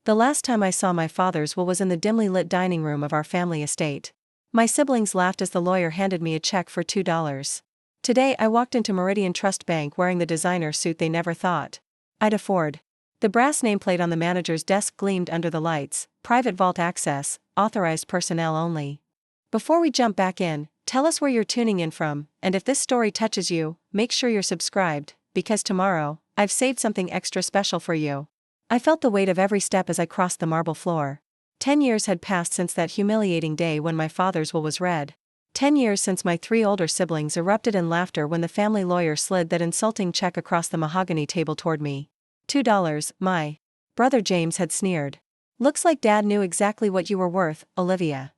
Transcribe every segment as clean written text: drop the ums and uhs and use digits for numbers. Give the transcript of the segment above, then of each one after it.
The last time I saw my father's will was in the dimly lit dining room of our family estate. My siblings laughed as the lawyer handed me a check for $2. Today I walked into Meridian Trust Bank wearing the designer suit they never thought I'd afford. The brass nameplate on the manager's desk gleamed under the lights: private vault access, authorized personnel only. Before we jump back in, tell us where you're tuning in from, and if this story touches you, make sure you're subscribed, because tomorrow, I've saved something extra special for you. I felt the weight of every step as I crossed the marble floor. 10 years had passed since that humiliating day when my father's will was read. 10 years since my 3 older siblings erupted in laughter when the family lawyer slid that insulting check across the mahogany table toward me. $2, my brother James had sneered. Looks like Dad knew exactly what you were worth, Olivia.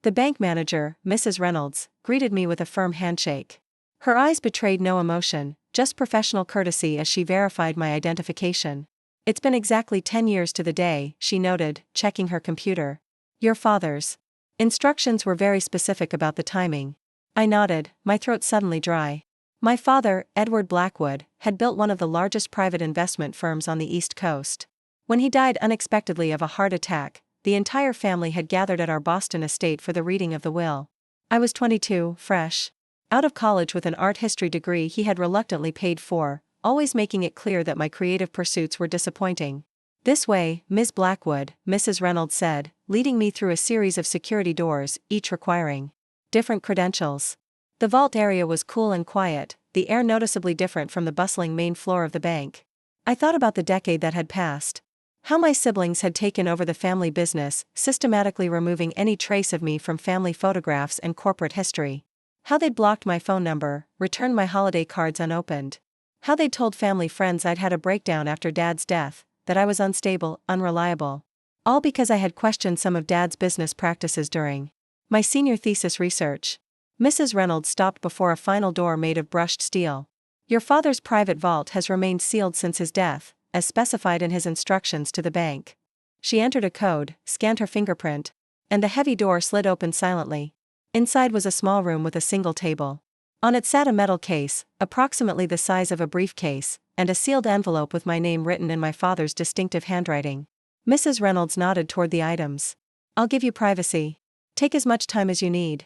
The bank manager, Mrs. Reynolds, greeted me with a firm handshake. Her eyes betrayed no emotion, just professional courtesy as she verified my identification. It's been exactly 10 years to the day, she noted, checking her computer. Your father's instructions were very specific about the timing. I nodded, my throat suddenly dry. My father, Edward Blackwood, had built one of the largest private investment firms on the East Coast. When he died unexpectedly of a heart attack, the entire family had gathered at our Boston estate for the reading of the will. I was 22, fresh out of college with an art history degree he had reluctantly paid for, always making it clear that my creative pursuits were disappointing. This way, Ms. Blackwood, Mrs. Reynolds said, leading me through a series of security doors, each requiring different credentials. The vault area was cool and quiet, the air noticeably different from the bustling main floor of the bank. I thought about the decade that had passed. How my siblings had taken over the family business, systematically removing any trace of me from family photographs and corporate history. How they'd blocked my phone number, returned my holiday cards unopened. How they'd told family friends I'd had a breakdown after Dad's death, that I was unstable, unreliable. All because I had questioned some of Dad's business practices during my senior thesis research. Mrs. Reynolds stopped before a final door made of brushed steel. Your father's private vault has remained sealed since his death, as specified in his instructions to the bank. She entered a code, scanned her fingerprint, and the heavy door slid open silently. Inside was a small room with a single table. On it sat a metal case, approximately the size of a briefcase, and a sealed envelope with my name written in my father's distinctive handwriting. Mrs. Reynolds nodded toward the items. I'll give you privacy. Take as much time as you need.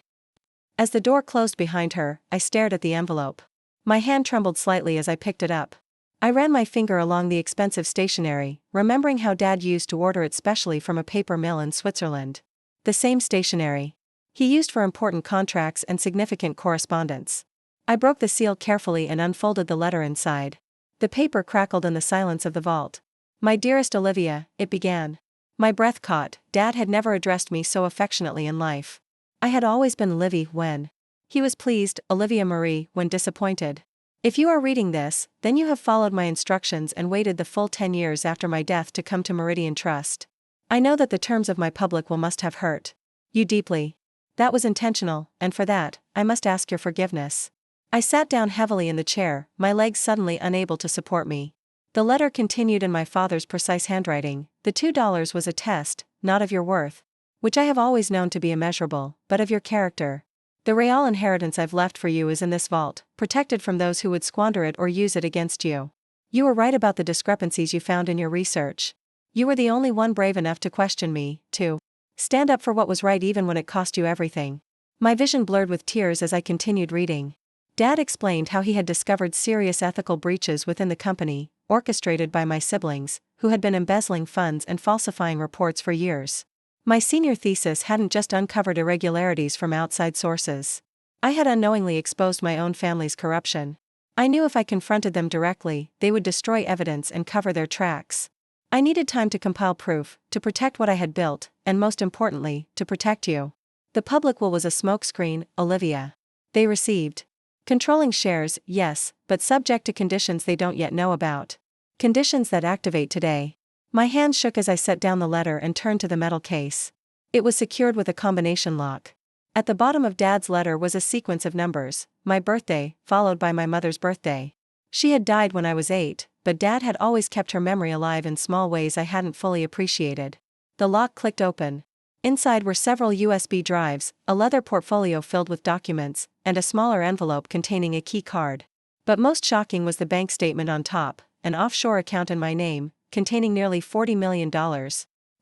As the door closed behind her, I stared at the envelope. My hand trembled slightly as I picked it up. I ran my finger along the expensive stationery, remembering how Dad used to order it specially from a paper mill in Switzerland. The same stationery he used for important contracts and significant correspondence. I broke the seal carefully and unfolded the letter inside. The paper crackled in the silence of the vault. My dearest Olivia, it began. My breath caught. Dad had never addressed me so affectionately in life. I had always been Livy when he was pleased, Olivia Marie when disappointed. If you are reading this, then you have followed my instructions and waited the full 10 years after my death to come to Meridian Trust. I know that the terms of my public will must have hurt you deeply. That was intentional, and for that, I must ask your forgiveness. I sat down heavily in the chair, my legs suddenly unable to support me. The letter continued in my father's precise handwriting. The $2 was a test, not of your worth, which I have always known to be immeasurable, but of your character. The real inheritance I've left for you is in this vault, protected from those who would squander it or use it against you. You were right about the discrepancies you found in your research. You were the only one brave enough to question me, to stand up for what was right even when it cost you everything. My vision blurred with tears as I continued reading. Dad explained how he had discovered serious ethical breaches within the company, orchestrated by my siblings, who had been embezzling funds and falsifying reports for years. My senior thesis hadn't just uncovered irregularities from outside sources. I had unknowingly exposed my own family's corruption. I knew if I confronted them directly, they would destroy evidence and cover their tracks. I needed time to compile proof, to protect what I had built, and most importantly, to protect you. The public will was a smokescreen, Olivia. They received controlling shares, yes, but subject to conditions they don't yet know about. Conditions that activate today. My hands shook as I set down the letter and turned to the metal case. It was secured with a combination lock. At the bottom of Dad's letter was a sequence of numbers, my birthday, followed by my mother's birthday. She had died when I was 8, but Dad had always kept her memory alive in small ways I hadn't fully appreciated. The lock clicked open. Inside were several USB drives, a leather portfolio filled with documents, and a smaller envelope containing a key card. But most shocking was the bank statement on top, an offshore account in my name, containing nearly $40 million.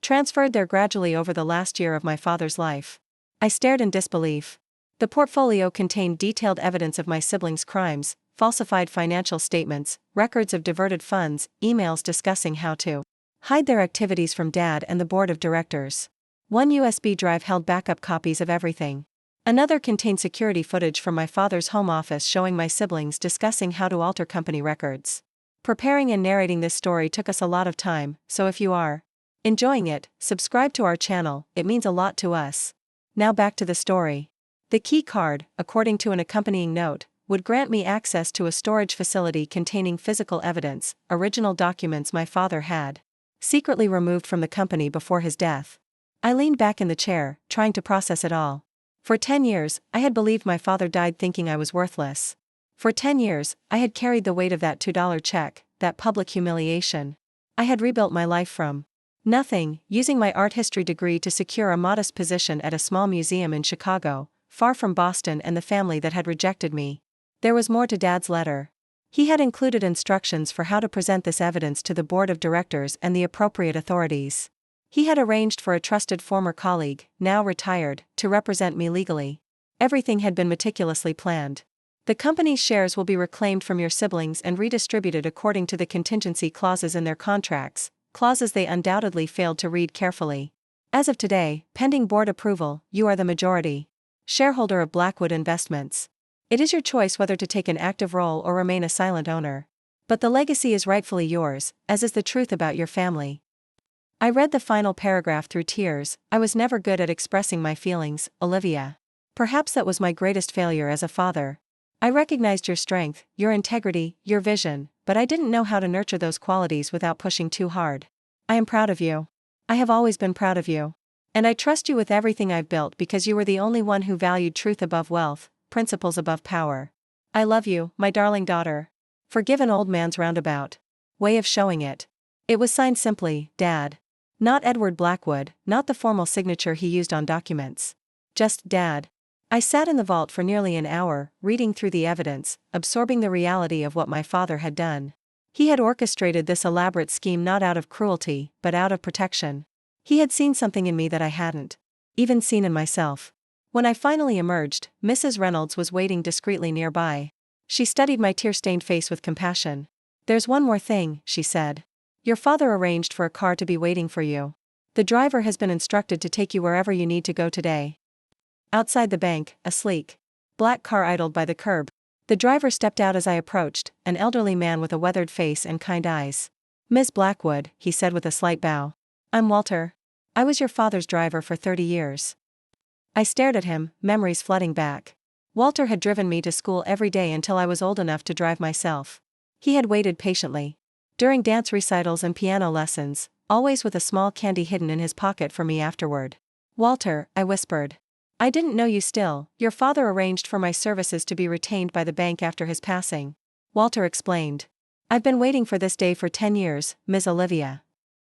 transferred there gradually over the last year of my father's life. I stared in disbelief. The portfolio contained detailed evidence of my siblings' crimes, falsified financial statements, records of diverted funds, emails discussing how to hide their activities from Dad and the board of directors. One USB drive held backup copies of everything. Another contained security footage from my father's home office showing my siblings discussing how to alter company records. Preparing and narrating this story took us a lot of time, so if you are enjoying it, subscribe to our channel, it means a lot to us. Now back to the story. The key card, according to an accompanying note, would grant me access to a storage facility containing physical evidence, original documents my father had secretly removed from the company before his death. I leaned back in the chair, trying to process it all. For 10 years, I had believed my father died thinking I was worthless. For 10 years, I had carried the weight of that $2 check, that public humiliation. I had rebuilt my life from nothing, using my art history degree to secure a modest position at a small museum in Chicago, far from Boston and the family that had rejected me. There was more to Dad's letter. He had included instructions for how to present this evidence to the board of directors and the appropriate authorities. He had arranged for a trusted former colleague, now retired, to represent me legally. Everything had been meticulously planned. The company's shares will be reclaimed from your siblings and redistributed according to the contingency clauses in their contracts, clauses they undoubtedly failed to read carefully. As of today, pending board approval, you are the majority shareholder of Blackwood Investments. It is your choice whether to take an active role or remain a silent owner. But the legacy is rightfully yours, as is the truth about your family. I read the final paragraph through tears. I was never good at expressing my feelings, Olivia. Perhaps that was my greatest failure as a father. I recognized your strength, your integrity, your vision, but I didn't know how to nurture those qualities without pushing too hard. I am proud of you. I have always been proud of you. And I trust you with everything I've built because you were the only one who valued truth above wealth, principles above power. I love you, my darling daughter. Forgive an old man's roundabout way of showing it. It was signed simply, Dad. Not Edward Blackwood, not the formal signature he used on documents. Just Dad. I sat in the vault for nearly an hour, reading through the evidence, absorbing the reality of what my father had done. He had orchestrated this elaborate scheme not out of cruelty, but out of protection. He had seen something in me that I hadn't even seen in myself. When I finally emerged, Mrs. Reynolds was waiting discreetly nearby. She studied my tear-stained face with compassion. There's one more thing, she said. Your father arranged for a car to be waiting for you. The driver has been instructed to take you wherever you need to go today. Outside the bank, a sleek black car idled by the curb. The driver stepped out as I approached, an elderly man with a weathered face and kind eyes. Ms. Blackwood, he said with a slight bow. I'm Walter. I was your father's driver for 30 years. I stared at him, memories flooding back. Walter had driven me to school every day until I was old enough to drive myself. He had waited patiently. During dance recitals and piano lessons, always with a small candy hidden in his pocket for me afterward. Walter, I whispered. I didn't know you still. Your father arranged for my services to be retained by the bank after his passing. Walter explained. I've been waiting for this day for 10 years, Ms. Olivia.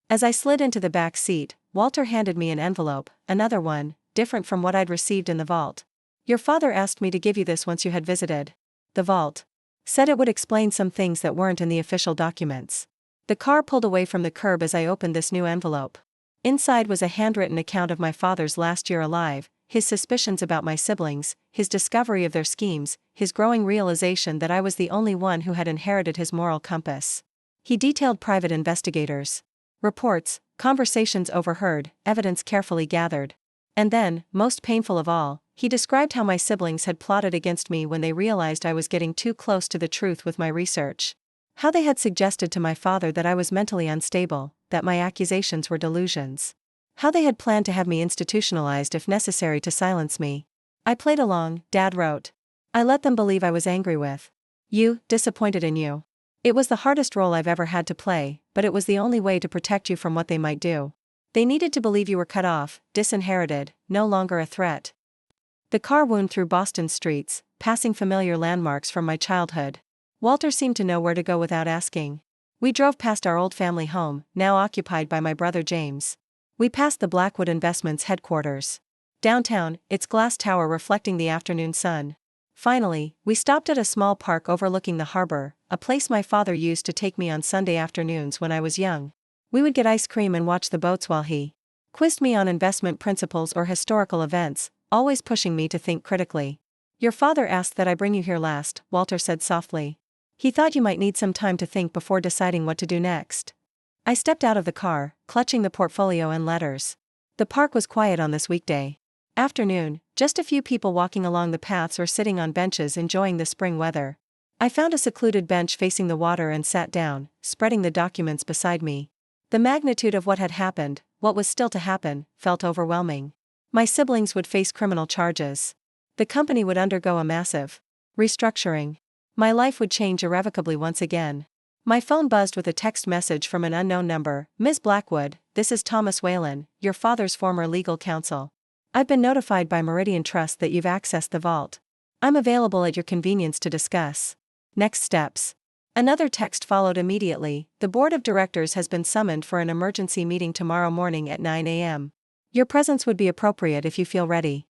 As I slid into the back seat, Walter handed me an envelope, another one, different from what I'd received in the vault. Your father asked me to give you this once you had visited the vault. Said it would explain some things that weren't in the official documents. The car pulled away from the curb as I opened this new envelope. Inside was a handwritten account of my father's last year alive, his suspicions about my siblings, his discovery of their schemes, his growing realization that I was the only one who had inherited his moral compass. He detailed private investigators' reports, conversations overheard, evidence carefully gathered. And then, most painful of all, he described how my siblings had plotted against me when they realized I was getting too close to the truth with my research. How they had suggested to my father that I was mentally unstable, that my accusations were delusions. How they had planned to have me institutionalized if necessary to silence me. I played along, Dad wrote. I let them believe I was angry with you, disappointed in you. It was the hardest role I've ever had to play, but it was the only way to protect you from what they might do. They needed to believe you were cut off, disinherited, no longer a threat. The car wound through Boston's streets, passing familiar landmarks from my childhood. Walter seemed to know where to go without asking. We drove past our old family home, now occupied by my brother James. We passed the Blackwood Investments headquarters. Downtown, its glass tower reflecting the afternoon sun. Finally, we stopped at a small park overlooking the harbor, a place my father used to take me on Sunday afternoons when I was young. We would get ice cream and watch the boats while he quizzed me on investment principles or historical events, always pushing me to think critically. Your father asked that I bring you here last, Walter said softly. He thought you might need some time to think before deciding what to do next. I stepped out of the car, clutching the portfolio and letters. The park was quiet on this weekday afternoon, just a few people walking along the paths or sitting on benches enjoying the spring weather. I found a secluded bench facing the water and sat down, spreading the documents beside me. The magnitude of what had happened, what was still to happen, felt overwhelming. My siblings would face criminal charges. The company would undergo a massive restructuring. My life would change irrevocably once again. My phone buzzed with a text message from an unknown number. Ms. Blackwood, this is Thomas Whalen, your father's former legal counsel. I've been notified by Meridian Trust that you've accessed the vault. I'm available at your convenience to discuss next steps. Another text followed immediately. The board of directors has been summoned for an emergency meeting tomorrow morning at 9 a.m. Your presence would be appropriate if you feel ready.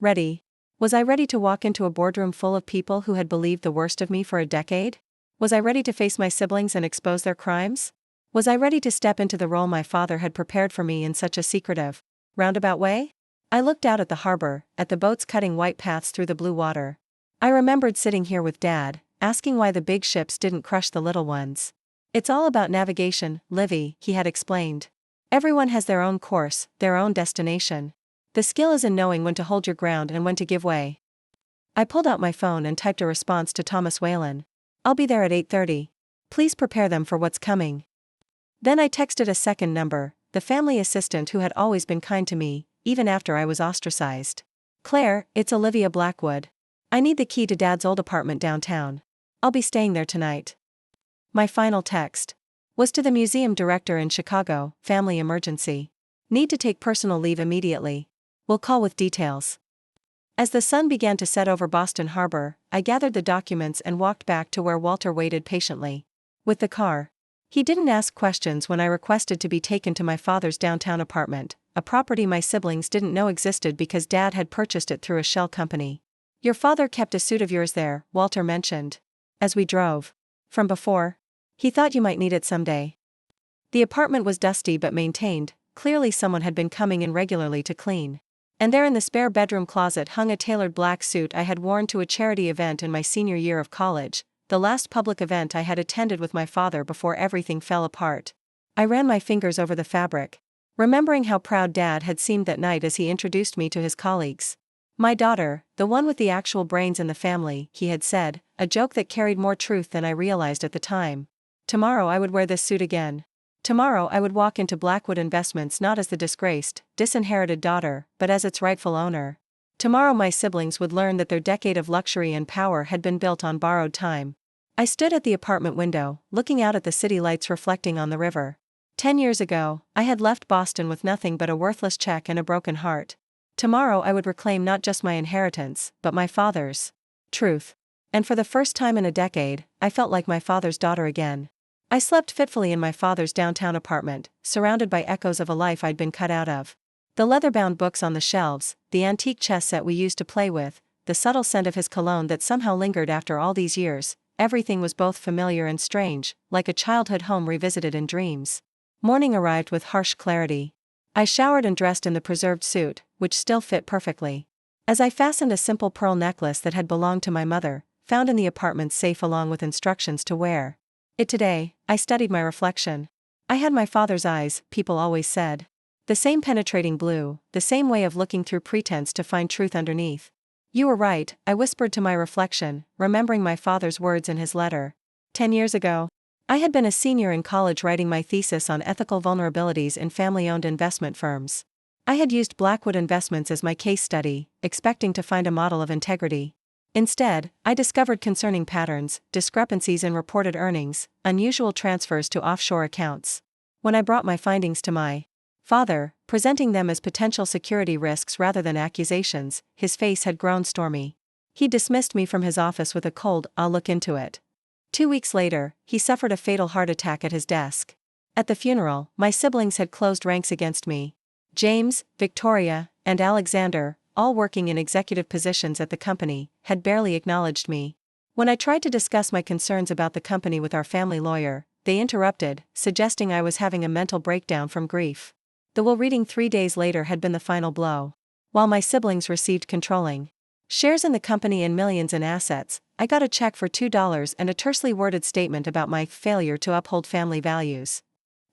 Ready? Was I ready to walk into a boardroom full of people who had believed the worst of me for a decade? Was I ready to face my siblings and expose their crimes? Was I ready to step into the role my father had prepared for me in such a secretive, roundabout way? I looked out at the harbor, at the boats cutting white paths through the blue water. I remembered sitting here with Dad, asking why the big ships didn't crush the little ones. It's all about navigation, Livy, he had explained. Everyone has their own course, their own destination. The skill is in knowing when to hold your ground and when to give way. I pulled out my phone and typed a response to Thomas Whalen. I'll be there at 8:30. Please prepare them for what's coming. Then I texted a second number, the family assistant who had always been kind to me, even after I was ostracized. Claire, it's Olivia Blackwood. I need the key to Dad's old apartment downtown. I'll be staying there tonight. My final text was to the museum director in Chicago. Family emergency. Need to take personal leave immediately. Will call with details. As the sun began to set over Boston Harbor, I gathered the documents and walked back to where Walter waited patiently with the car. He didn't ask questions when I requested to be taken to my father's downtown apartment, a property my siblings didn't know existed because Dad had purchased it through a shell company. Your father kept a suit of yours there, Walter mentioned, as we drove. From before. He thought you might need it someday. The apartment was dusty but maintained, clearly someone had been coming in regularly to clean. And there in the spare bedroom closet hung a tailored black suit I had worn to a charity event in my senior year of college, the last public event I had attended with my father before everything fell apart. I ran my fingers over the fabric, remembering how proud Dad had seemed that night as he introduced me to his colleagues. My daughter, the one with the actual brains in the family, he had said, a joke that carried more truth than I realized at the time. Tomorrow I would wear this suit again. Tomorrow I would walk into Blackwood Investments not as the disgraced, disinherited daughter, but as its rightful owner. Tomorrow my siblings would learn that their decade of luxury and power had been built on borrowed time. I stood at the apartment window, looking out at the city lights reflecting on the river. 10 years ago, I had left Boston with nothing but a worthless check and a broken heart. Tomorrow I would reclaim not just my inheritance, but my father's truth. And for the first time in a decade, I felt like my father's daughter again. I slept fitfully in my father's downtown apartment, surrounded by echoes of a life I'd been cut out of. The leather-bound books on the shelves, the antique chess set we used to play with, the subtle scent of his cologne that somehow lingered after all these years, everything was both familiar and strange, like a childhood home revisited in dreams. Morning arrived with harsh clarity. I showered and dressed in the preserved suit, which still fit perfectly. As I fastened a simple pearl necklace that had belonged to my mother, found in the apartment's safe along with instructions to wear it today, I studied my reflection. I had my father's eyes, people always said. The same penetrating blue, the same way of looking through pretense to find truth underneath. You were right, I whispered to my reflection, remembering my father's words in his letter. 10 years ago, I had been a senior in college writing my thesis on ethical vulnerabilities in family-owned investment firms. I had used Blackwood Investments as my case study, expecting to find a model of integrity. Instead, I discovered concerning patterns, discrepancies in reported earnings, unusual transfers to offshore accounts. When I brought my findings to my father, presenting them as potential security risks rather than accusations, his face had grown stormy. He dismissed me from his office with a cold, "I'll look into it." 2 weeks later, he suffered a fatal heart attack at his desk. At the funeral, my siblings had closed ranks against me. James, Victoria, and Alexander, all working in executive positions at the company, had barely acknowledged me. When I tried to discuss my concerns about the company with our family lawyer, they interrupted, suggesting I was having a mental breakdown from grief. The will reading 3 days later had been the final blow. While my siblings received controlling shares in the company and millions in assets, I got a check for $2 and a tersely worded statement about my failure to uphold family values.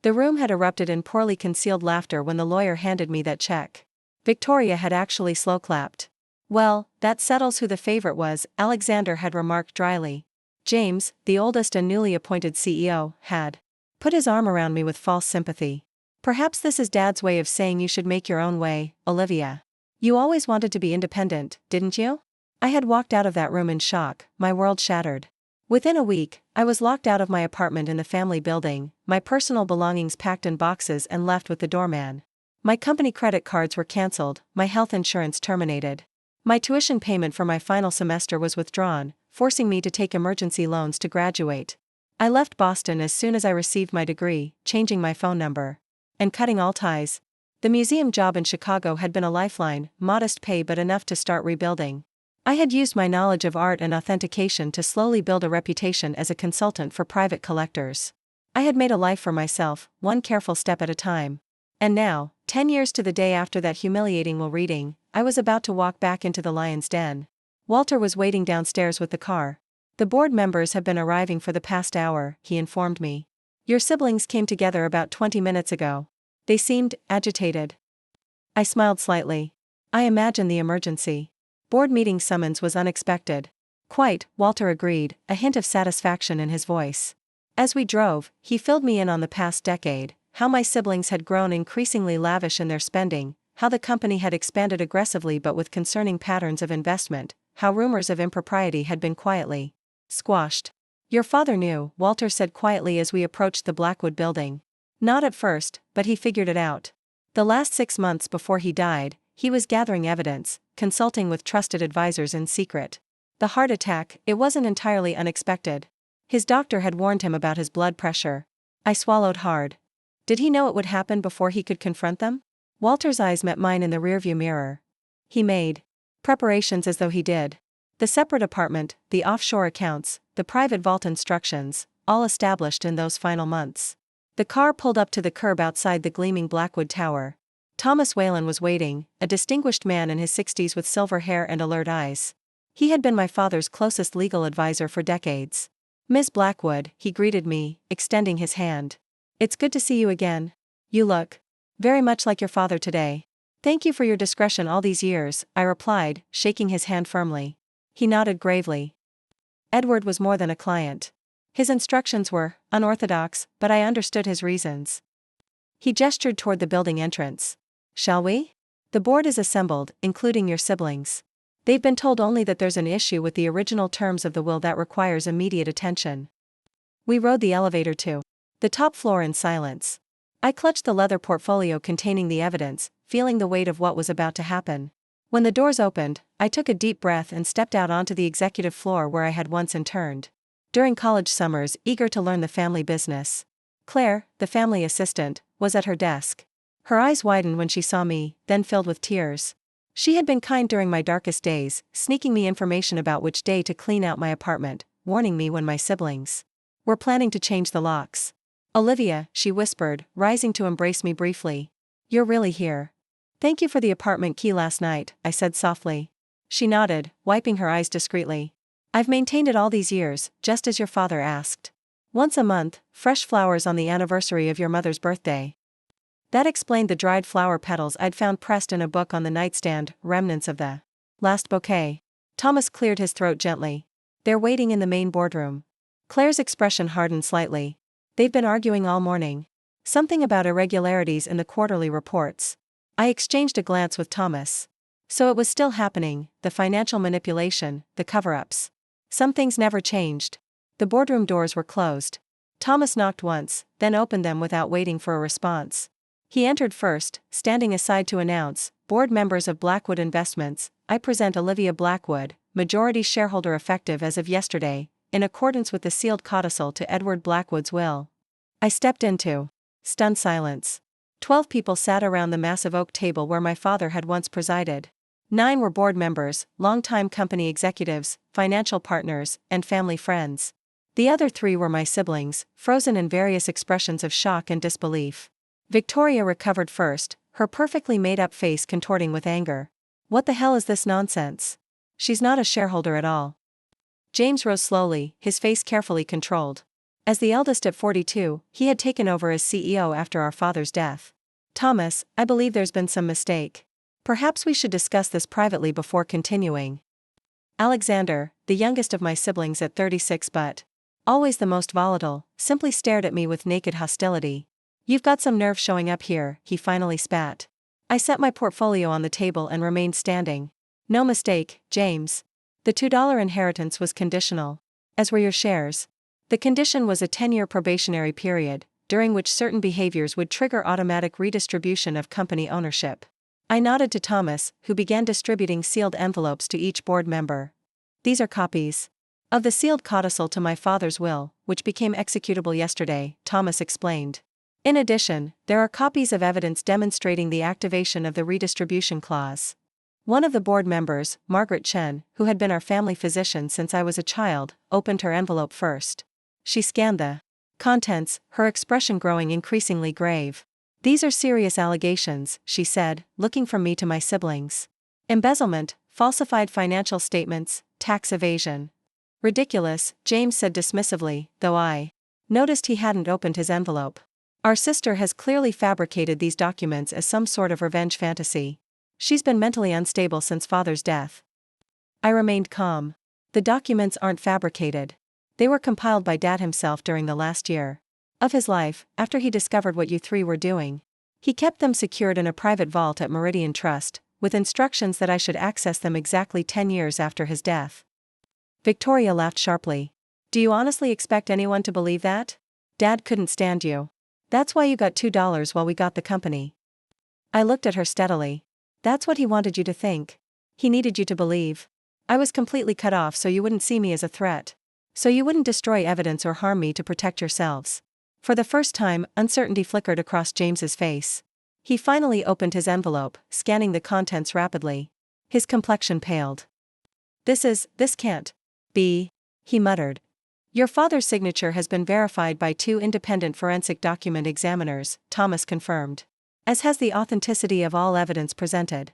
The room had erupted in poorly concealed laughter when the lawyer handed me that check. Victoria had actually slow-clapped. "Well, that settles who the favorite was," Alexander had remarked dryly. James, the oldest and newly appointed CEO, had put his arm around me with false sympathy. "Perhaps this is Dad's way of saying you should make your own way, Olivia. You always wanted to be independent, didn't you?" I had walked out of that room in shock, my world shattered. Within a week, I was locked out of my apartment in the family building, my personal belongings packed in boxes and left with the doorman. My company credit cards were canceled, my health insurance terminated. My tuition payment for my final semester was withdrawn, forcing me to take emergency loans to graduate. I left Boston as soon as I received my degree, changing my phone number and cutting all ties. The museum job in Chicago had been a lifeline, modest pay but enough to start rebuilding. I had used my knowledge of art and authentication to slowly build a reputation as a consultant for private collectors. I had made a life for myself, one careful step at a time. And now, 10 years to the day after that humiliating will reading, I was about to walk back into the lion's den. Walter was waiting downstairs with the car. "The board members have been arriving for the past hour," he informed me. "Your siblings came together about 20 minutes ago. They seemed agitated." I smiled slightly. I imagined the emergency. Board meeting summons was unexpected. "Quite," Walter agreed, a hint of satisfaction in his voice. As we drove, he filled me in on the past decade, how my siblings had grown increasingly lavish in their spending, how the company had expanded aggressively but with concerning patterns of investment, how rumors of impropriety had been quietly squashed. "Your father knew," Walter said quietly as we approached the Blackwood building. "Not at first, but he figured it out. The last 6 months before he died, he was gathering evidence, consulting with trusted advisors in secret. The heart attack, it wasn't entirely unexpected. His doctor had warned him about his blood pressure." I swallowed hard. Did he know it would happen before he could confront them? Walter's eyes met mine in the rearview mirror. He made preparations as though he did. The separate apartment, the offshore accounts, the private vault instructions, all established in those final months. The car pulled up to the curb outside the gleaming Blackwood Tower. Thomas Whalen was waiting, a distinguished man in his 60s with silver hair and alert eyes. He had been my father's closest legal advisor for decades. "Miss Blackwood," he greeted me, extending his hand. "It's good to see you again. You look very much like your father today." "Thank you for your discretion all these years," I replied, shaking his hand firmly. He nodded gravely. Edward was more than a client. His instructions were unorthodox, but I understood his reasons. He gestured toward the building entrance. "Shall we? The board is assembled, including your siblings. They've been told only that there's an issue with the original terms of the will that requires immediate attention." We rode the elevator to the top floor in silence. I clutched the leather portfolio containing the evidence, feeling the weight of what was about to happen. When the doors opened, I took a deep breath and stepped out onto the executive floor where I had once interned during college summers, eager to learn the family business. Claire, the family assistant, was at her desk. Her eyes widened when she saw me, then filled with tears. She had been kind during my darkest days, sneaking me information about which day to clean out my apartment, warning me when my siblings were planning to change the locks. "Olivia," she whispered, rising to embrace me briefly. "You're really here. Thank you for the apartment key last night," I said softly. She nodded, wiping her eyes discreetly. "I've maintained it all these years, just as your father asked. Once a month, fresh flowers on the anniversary of your mother's birthday." That explained the dried flower petals I'd found pressed in a book on the nightstand, remnants of the last bouquet. Thomas cleared his throat gently. "They're waiting in the main boardroom." Claire's expression hardened slightly. "They've been arguing all morning. Something about irregularities in the quarterly reports." I exchanged a glance with Thomas. So it was still happening, the financial manipulation, the cover-ups. Some things never changed. The boardroom doors were closed. Thomas knocked once, then opened them without waiting for a response. He entered first, standing aside to announce, "Board members of Blackwood Investments, I present Olivia Blackwood, majority shareholder effective as of yesterday, in accordance with the sealed codicil to Edward Blackwood's will." I stepped into stunned silence. 12 people sat around the massive oak table where my father had once presided. 9 were board members, longtime company executives, financial partners, and family friends. The other 3 were my siblings, frozen in various expressions of shock and disbelief. Victoria recovered first, her perfectly made-up face contorting with anger. What the hell is this nonsense? She's not a shareholder at all. James rose slowly, his face carefully controlled. As the eldest at 42, he had taken over as CEO after our father's death. Thomas, I believe there's been some mistake. Perhaps we should discuss this privately before continuing. Alexander, the youngest of my siblings at 36 but always the most volatile, simply stared at me with naked hostility. You've got some nerve showing up here, he finally spat. I set my portfolio on the table and remained standing. No mistake, James. The $2 inheritance was conditional. As were your shares. The condition was a 10-year probationary period, during which certain behaviors would trigger automatic redistribution of company ownership. I nodded to Thomas, who began distributing sealed envelopes to each board member. These are copies of the sealed codicil to my father's will, which became executable yesterday, Thomas explained. In addition, there are copies of evidence demonstrating the activation of the redistribution clause. One of the board members, Margaret Chen, who had been our family physician since I was a child, opened her envelope first. She scanned the contents, her expression growing increasingly grave. These are serious allegations, she said, looking from me to my siblings. Embezzlement, falsified financial statements, tax evasion. Ridiculous, James said dismissively, though I noticed he hadn't opened his envelope. Our sister has clearly fabricated these documents as some sort of revenge fantasy. She's been mentally unstable since father's death. I remained calm. The documents aren't fabricated. They were compiled by Dad himself during the last year of his life, after he discovered what you three were doing. He kept them secured in a private vault at Meridian Trust, with instructions that I should access them exactly 10 years after his death. Victoria laughed sharply. Do you honestly expect anyone to believe that? Dad couldn't stand you. That's why you got $2 while we got the company. I looked at her steadily. That's what he wanted you to think. He needed you to believe. I was completely cut off so you wouldn't see me as a threat. So you wouldn't destroy evidence or harm me to protect yourselves. For the first time, uncertainty flickered across James's face. He finally opened his envelope, scanning the contents rapidly. His complexion paled. This can't be, he muttered. Your father's signature has been verified by 2 independent forensic document examiners, Thomas confirmed. As has the authenticity of all evidence presented.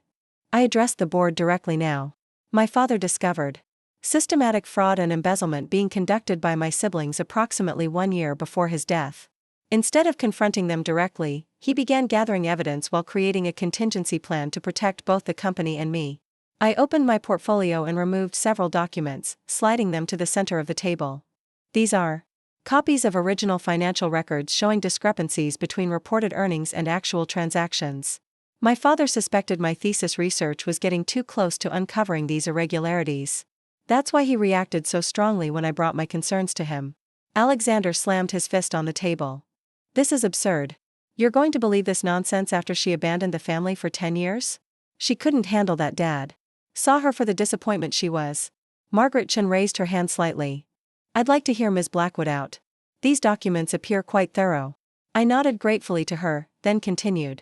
I addressed the board directly now. My father discovered systematic fraud and embezzlement being conducted by my siblings approximately 1 year before his death. Instead of confronting them directly, he began gathering evidence while creating a contingency plan to protect both the company and me. I opened my portfolio and removed several documents, sliding them to the center of the table. These are copies of original financial records showing discrepancies between reported earnings and actual transactions. My father suspected my thesis research was getting too close to uncovering these irregularities. That's why he reacted so strongly when I brought my concerns to him. Alexander slammed his fist on the table. This is absurd. You're going to believe this nonsense after she abandoned the family for 10 years? She couldn't handle that, Dad. Saw her for the disappointment she was. Margaret Chen raised her hand slightly. I'd like to hear Ms. Blackwood out. These documents appear quite thorough. I nodded gratefully to her, then continued.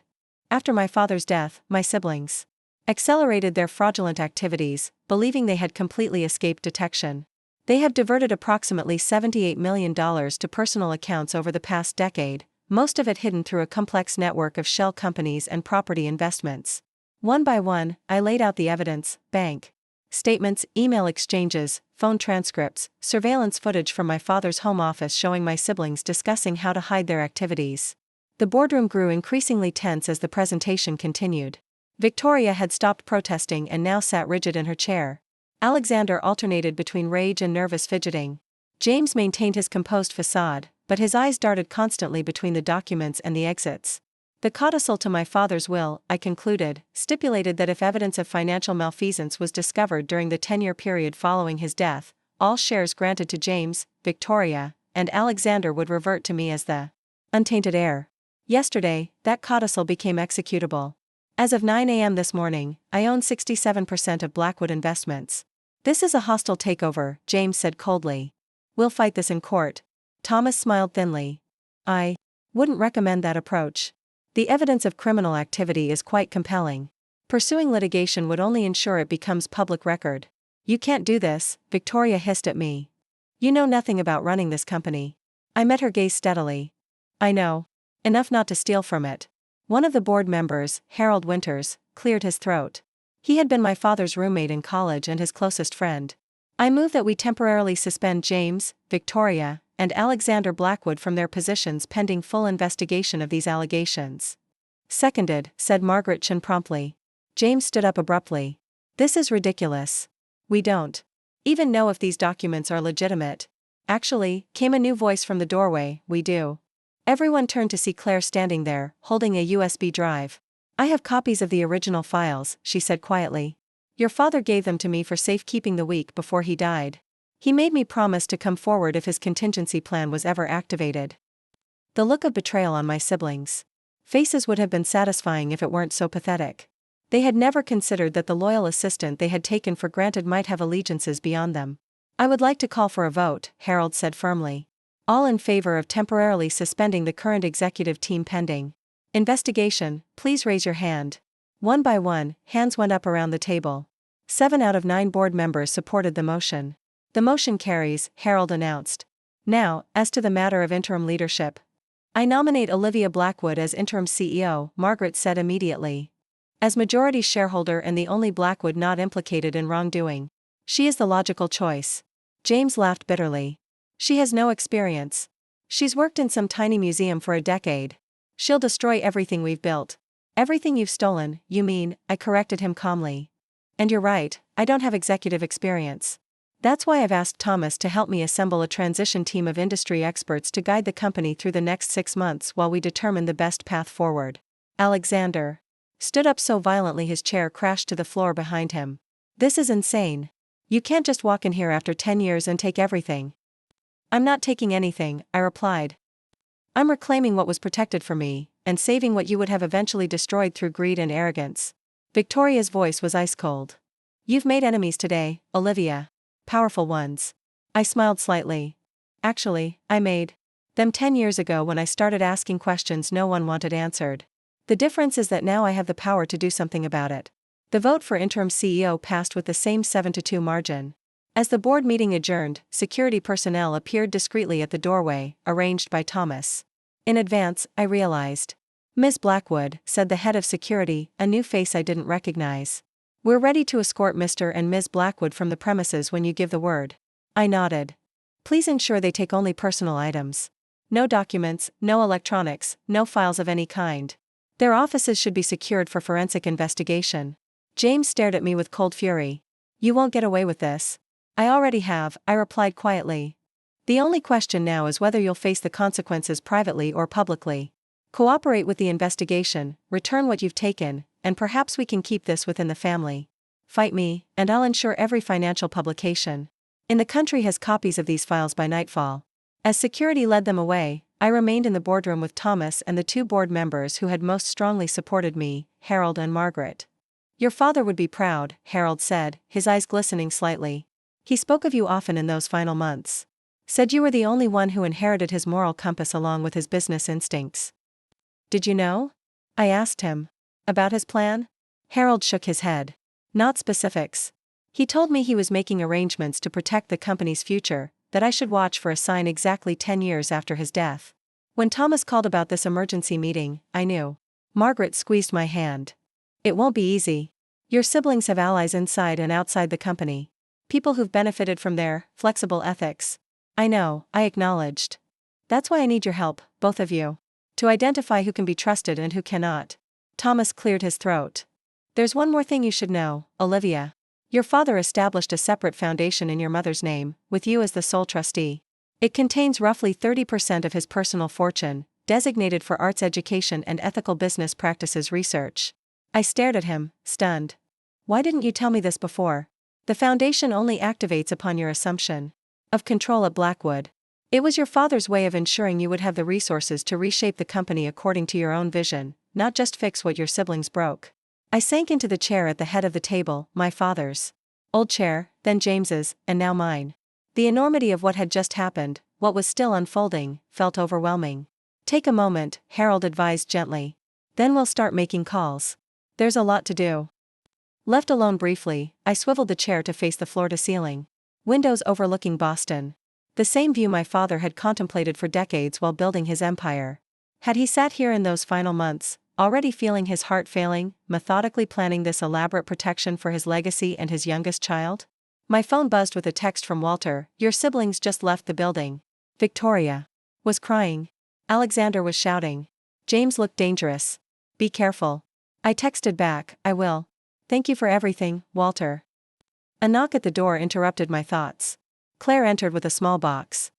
After my father's death, my siblings accelerated their fraudulent activities, believing they had completely escaped detection. They have diverted approximately $78 million to personal accounts over the past decade, most of it hidden through a complex network of shell companies and property investments. One by one, I laid out the evidence: bank statements, email exchanges, phone transcripts, surveillance footage from my father's home office showing my siblings discussing how to hide their activities. The boardroom grew increasingly tense as the presentation continued. Victoria had stopped protesting and now sat rigid in her chair. Alexander alternated between rage and nervous fidgeting. James maintained his composed facade, but his eyes darted constantly between the documents and the exits. The codicil to my father's will, I concluded, stipulated that if evidence of financial malfeasance was discovered during the 10-year period following his death, all shares granted to James, Victoria, and Alexander would revert to me as the untainted heir. Yesterday, that codicil became executable. As of 9 a.m. this morning, I own 67% of Blackwood Investments. This is a hostile takeover, James said coldly. We'll fight this in court. Thomas smiled thinly. I wouldn't recommend that approach. The evidence of criminal activity is quite compelling. Pursuing litigation would only ensure it becomes public record. You can't do this, Victoria hissed at me. You know nothing about running this company. I met her gaze steadily. I know. enough not to steal from it. One of the board members, Harold Winters, cleared his throat. He had been my father's roommate in college and his closest friend. I move that we temporarily suspend James, Victoria, and Alexander Blackwood from their positions pending full investigation of these allegations. Seconded, said Margaret Chen promptly. James stood up abruptly. This is ridiculous. We don't even know if these documents are legitimate. Actually, came a new voice from the doorway, we do. Everyone turned to see Claire standing there, holding a USB drive. I have copies of the original files, she said quietly. Your father gave them to me for safekeeping the week before he died. He made me promise to come forward if his contingency plan was ever activated. The look of betrayal on my siblings' faces would have been satisfying if it weren't so pathetic. They had never considered that the loyal assistant they had taken for granted might have allegiances beyond them. I would like to call for a vote, Harold said firmly. All in favor of temporarily suspending the current executive team pending investigation, please raise your hand. One by one, hands went up around the table. 7 out of 9 board members supported the motion. The motion carries, Harold announced. Now, as to the matter of interim leadership. I nominate Olivia Blackwood as interim CEO, Margaret said immediately. As majority shareholder and the only Blackwood not implicated in wrongdoing, she is the logical choice. James laughed bitterly. She has no experience. She's worked in some tiny museum for a decade. She'll destroy everything we've built. Everything you've stolen, you mean, I corrected him calmly. And you're right, I don't have executive experience. That's why I've asked Thomas to help me assemble a transition team of industry experts to guide the company through the next 6 months while we determine the best path forward. Alexander stood up so violently his chair crashed to the floor behind him. This is insane. You can't just walk in here after 10 years and take everything. I'm not taking anything, I replied. I'm reclaiming what was protected for me, and saving what you would have eventually destroyed through greed and arrogance. Victoria's voice was ice cold. You've made enemies today, Olivia. Powerful ones. I smiled slightly. Actually, I made them 10 years ago when I started asking questions no one wanted answered. The difference is that now I have the power to do something about it. The vote for interim CEO passed with the same 7-2 margin. As the board meeting adjourned, security personnel appeared discreetly at the doorway, arranged by Thomas. In advance, I realized. Ms. Blackwood, said the head of security, a new face I didn't recognize. We're ready to escort Mr. and Ms. Blackwood from the premises when you give the word. I nodded. Please ensure they take only personal items. No documents, no electronics, no files of any kind. Their offices should be secured for forensic investigation. James stared at me with cold fury. You won't get away with this. I already have, I replied quietly. The only question now is whether you'll face the consequences privately or publicly. Cooperate with the investigation, return what you've taken, and perhaps we can keep this within the family. Fight me, and I'll ensure every financial publication in the country has copies of these files by nightfall. As security led them away, I remained in the boardroom with Thomas and the 2 board members who had most strongly supported me, Harold and Margaret. Your father would be proud, Harold said, his eyes glistening slightly. He spoke of you often in those final months. Said you were the only one who inherited his moral compass along with his business instincts. Did you know? I asked him. About his plan? Harold shook his head. Not specifics. He told me he was making arrangements to protect the company's future, that I should watch for a sign exactly 10 years after his death. When Thomas called about this emergency meeting, I knew. Margaret squeezed my hand. It won't be easy. Your siblings have allies inside and outside the company. People who've benefited from their flexible ethics. I know, I acknowledged. That's why I need your help, both of you. To identify who can be trusted and who cannot. Thomas cleared his throat. There's one more thing you should know, Olivia. Your father established a separate foundation in your mother's name, with you as the sole trustee. It contains roughly 30% of his personal fortune, designated for arts education and ethical business practices research. I stared at him, stunned. Why didn't you tell me this before? The foundation only activates upon your assumption of control at Blackwood. It was your father's way of ensuring you would have the resources to reshape the company according to your own vision, not just fix what your siblings broke. I sank into the chair at the head of the table, my father's old chair, then James's, and now mine. The enormity of what had just happened, what was still unfolding, felt overwhelming. Take a moment, Harold advised gently. Then we'll start making calls. There's a lot to do. Left alone briefly, I swiveled the chair to face the floor-to-ceiling windows overlooking Boston. The same view my father had contemplated for decades while building his empire. Had he sat here in those final months, already feeling his heart failing, methodically planning this elaborate protection for his legacy and his youngest child? My phone buzzed with a text from Walter. "Your siblings just left the building." Victoria was crying. Alexander was shouting. James looked dangerous. "Be careful." I texted back, "I will. Thank you for everything, Walter." A knock at the door interrupted my thoughts. Claire entered with a small box.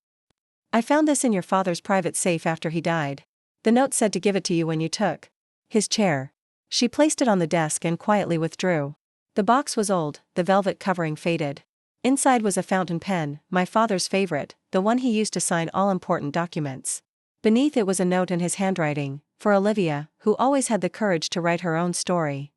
"I found this in your father's private safe after he died. The note said to give it to you when you took his chair." She placed it on the desk and quietly withdrew. The box was old, the velvet covering faded. Inside was a fountain pen, my father's favorite, the one he used to sign all important documents. Beneath it was a note in his handwriting, for Olivia, who always had the courage to write her own story.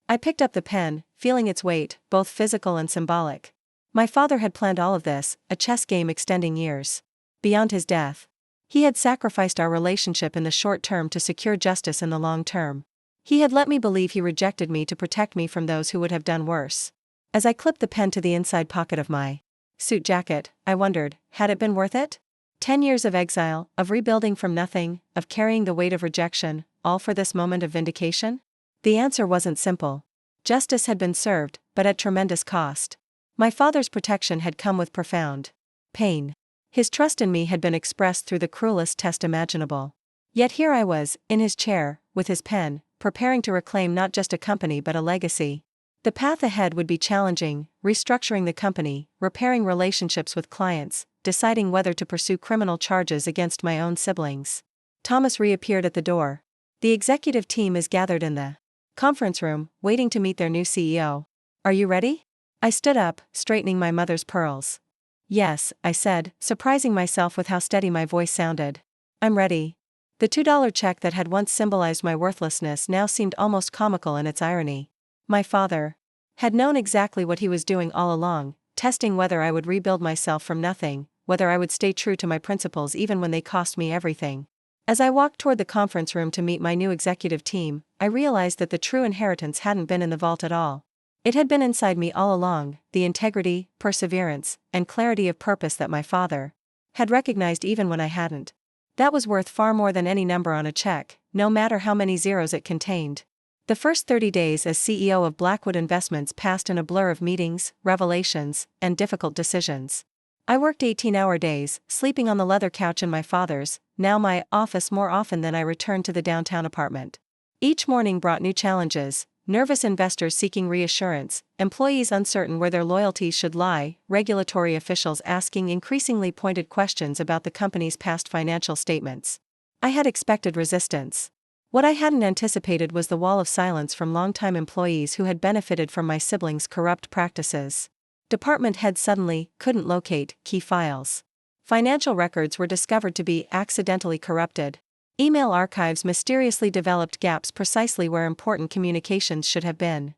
I picked up the pen, feeling its weight, both physical and symbolic. My father had planned all of this, a chess game extending years beyond his death. He had sacrificed our relationship in the short term to secure justice in the long term. He had let me believe he rejected me to protect me from those who would have done worse. As I clipped the pen to the inside pocket of my suit jacket, I wondered, had it been worth it? 10 years of exile, of rebuilding from nothing, of carrying the weight of rejection, all for this moment of vindication? The answer wasn't simple. Justice had been served, but at tremendous cost. My father's protection had come with profound pain. His trust in me had been expressed through the cruelest test imaginable. Yet here I was, in his chair, with his pen, preparing to reclaim not just a company but a legacy. The path ahead would be challenging: restructuring the company, repairing relationships with clients, deciding whether to pursue criminal charges against my own siblings. Thomas reappeared at the door. "The executive team is gathered in the conference room, waiting to meet their new CEO. Are you ready?" I stood up, straightening my mother's pearls. "Yes," I said, surprising myself with how steady my voice sounded. "I'm ready." The $2 check that had once symbolized my worthlessness now seemed almost comical in its irony. My father had known exactly what he was doing all along, testing whether I would rebuild myself from nothing, whether I would stay true to my principles even when they cost me everything. As I walked toward the conference room to meet my new executive team, I realized that the true inheritance hadn't been in the vault at all. It had been inside me all along, the integrity, perseverance, and clarity of purpose that my father had recognized even when I hadn't. That was worth far more than any number on a check, no matter how many zeros it contained. The first 30 days as CEO of Blackwood Investments passed in a blur of meetings, revelations, and difficult decisions. I worked 18-hour days, sleeping on the leather couch in my father's, now my, office more often than I returned to the downtown apartment. Each morning brought new challenges: nervous investors seeking reassurance, employees uncertain where their loyalties should lie, regulatory officials asking increasingly pointed questions about the company's past financial statements. I had expected resistance. What I hadn't anticipated was the wall of silence from longtime employees who had benefited from my siblings' corrupt practices. Department heads suddenly couldn't locate key files. Financial records were discovered to be accidentally corrupted. Email archives mysteriously developed gaps precisely where important communications should have been.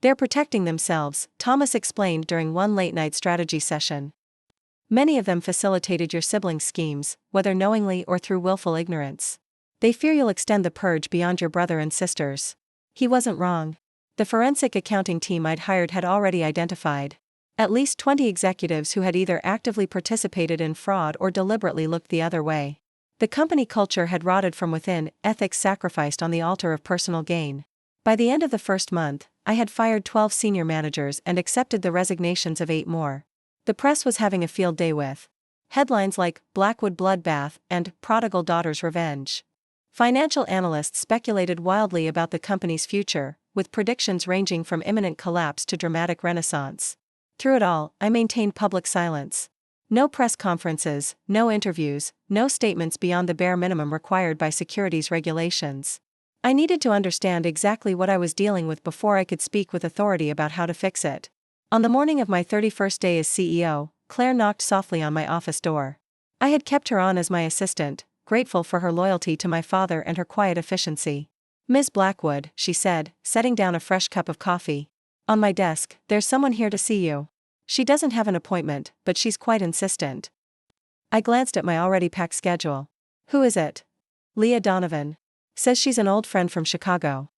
"They're protecting themselves," Thomas explained during one late-night strategy session. "Many of them facilitated your siblings' schemes, whether knowingly or through willful ignorance. They fear you'll extend the purge beyond your brother and sisters." He wasn't wrong. The forensic accounting team I'd hired had already identified at least 20 executives who had either actively participated in fraud or deliberately looked the other way. The company culture had rotted from within, ethics sacrificed on the altar of personal gain. By the end of the first month, I had fired 12 senior managers and accepted the resignations of 8 more. The press was having a field day with headlines like "Blackwood Bloodbath" and "Prodigal Daughter's Revenge." Financial analysts speculated wildly about the company's future, with predictions ranging from imminent collapse to dramatic renaissance. Through it all, I maintained public silence. No press conferences, no interviews, no statements beyond the bare minimum required by securities regulations. I needed to understand exactly what I was dealing with before I could speak with authority about how to fix it. On the morning of my 31st day as CEO, Claire knocked softly on my office door. I had kept her on as my assistant, grateful for her loyalty to my father and her quiet efficiency. "Ms. Blackwood," she said, setting down a fresh cup of coffee. "On my desk, there's someone here to see you. She doesn't have an appointment, but she's quite insistent." I glanced at my already packed schedule. "Who is it?" "Leah Donovan. Says she's an old friend from Chicago."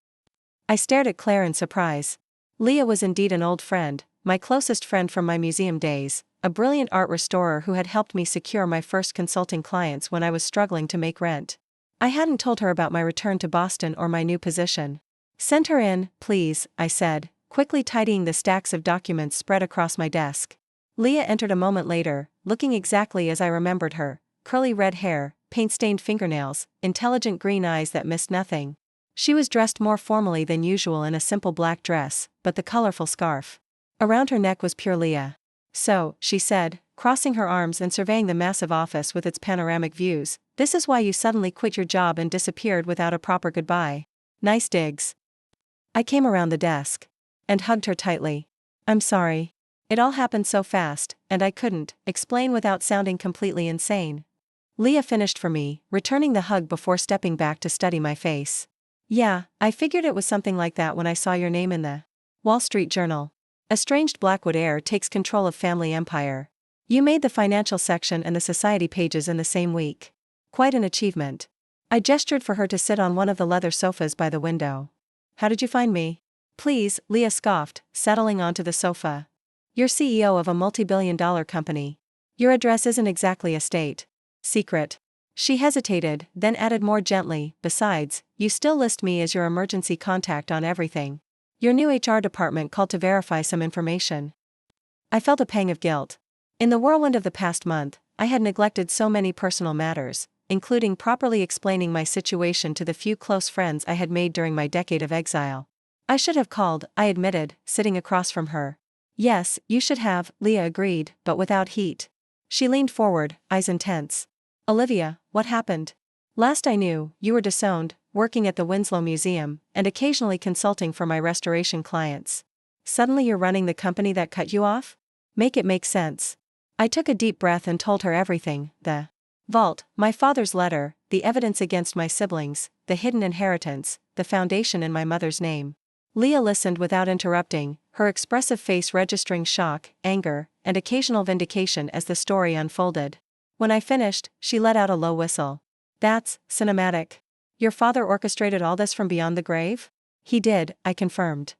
I stared at Claire in surprise. Leah was indeed an old friend, my closest friend from my museum days, a brilliant art restorer who had helped me secure my first consulting clients when I was struggling to make rent. I hadn't told her about my return to Boston or my new position. "Send her in, please," I said, quickly tidying the stacks of documents spread across my desk. Leah entered a moment later, looking exactly as I remembered her: curly red hair, paint-stained fingernails, intelligent green eyes that missed nothing. She was dressed more formally than usual in a simple black dress, but the colorful scarf around her neck was pure Leah. "So," she said, crossing her arms and surveying the massive office with its panoramic views, "this is why you suddenly quit your job and disappeared without a proper goodbye. Nice digs." I came around the desk and hugged her tightly. "I'm sorry. It all happened so fast, and I couldn't explain without sounding completely insane." Leah finished for me, returning the hug before stepping back to study my face. "Yeah, I figured it was something like that when I saw your name in the Wall Street Journal. Estranged Blackwood heir takes control of family empire. You made the financial section and the society pages in the same week. Quite an achievement." I gestured for her to sit on one of the leather sofas by the window. "How did you find me?" "Please," Leah scoffed, settling onto the sofa. "You're CEO of a multi-billion-dollar company. Your address isn't exactly a state secret." She hesitated, then added more gently, "Besides, you still list me as your emergency contact on everything. Your new HR department called to verify some information." I felt a pang of guilt. In the whirlwind of the past month, I had neglected so many personal matters, including properly explaining my situation to the few close friends I had made during my decade of exile. "I should have called," I admitted, sitting across from her. "Yes, you should have," Leah agreed, but without heat. She leaned forward, eyes intense. "Olivia, what happened? Last I knew, you were disowned, working at the Winslow Museum, and occasionally consulting for my restoration clients. Suddenly you're running the company that cut you off? Make it make sense." I took a deep breath and told her everything: the vault, my father's letter, the evidence against my siblings, the hidden inheritance, the foundation in my mother's name. Leah listened without interrupting, her expressive face registering shock, anger, and occasional vindication as the story unfolded. When I finished, she let out a low whistle. "That's cinematic. Your father orchestrated all this from beyond the grave?" "He did," I confirmed.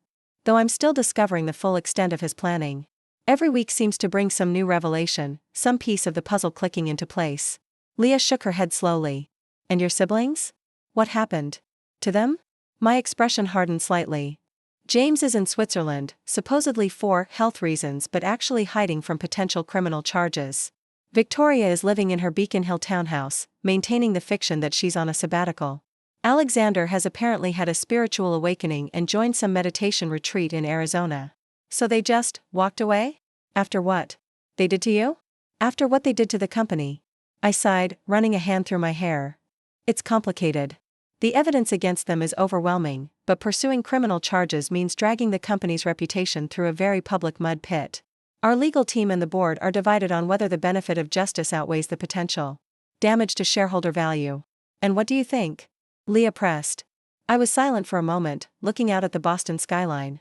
"Though I'm still discovering the full extent of his planning. Every week seems to bring some new revelation, some piece of the puzzle clicking into place." Leah shook her head slowly. "And your siblings? What happened to them?" My expression hardened slightly. "James is in Switzerland, supposedly for health reasons but actually hiding from potential criminal charges. Victoria is living in her Beacon Hill townhouse, maintaining the fiction that she's on a sabbatical. Alexander has apparently had a spiritual awakening and joined some meditation retreat in Arizona. So they just walked away? After what they did to you? After what they did to the company." I sighed, running a hand through my hair. "It's complicated. The evidence against them is overwhelming, but pursuing criminal charges means dragging the company's reputation through a very public mud pit. Our legal team and the board are divided on whether the benefit of justice outweighs the potential damage to shareholder value." "And what do you think?" Leah pressed. I was silent for a moment, looking out at the Boston skyline.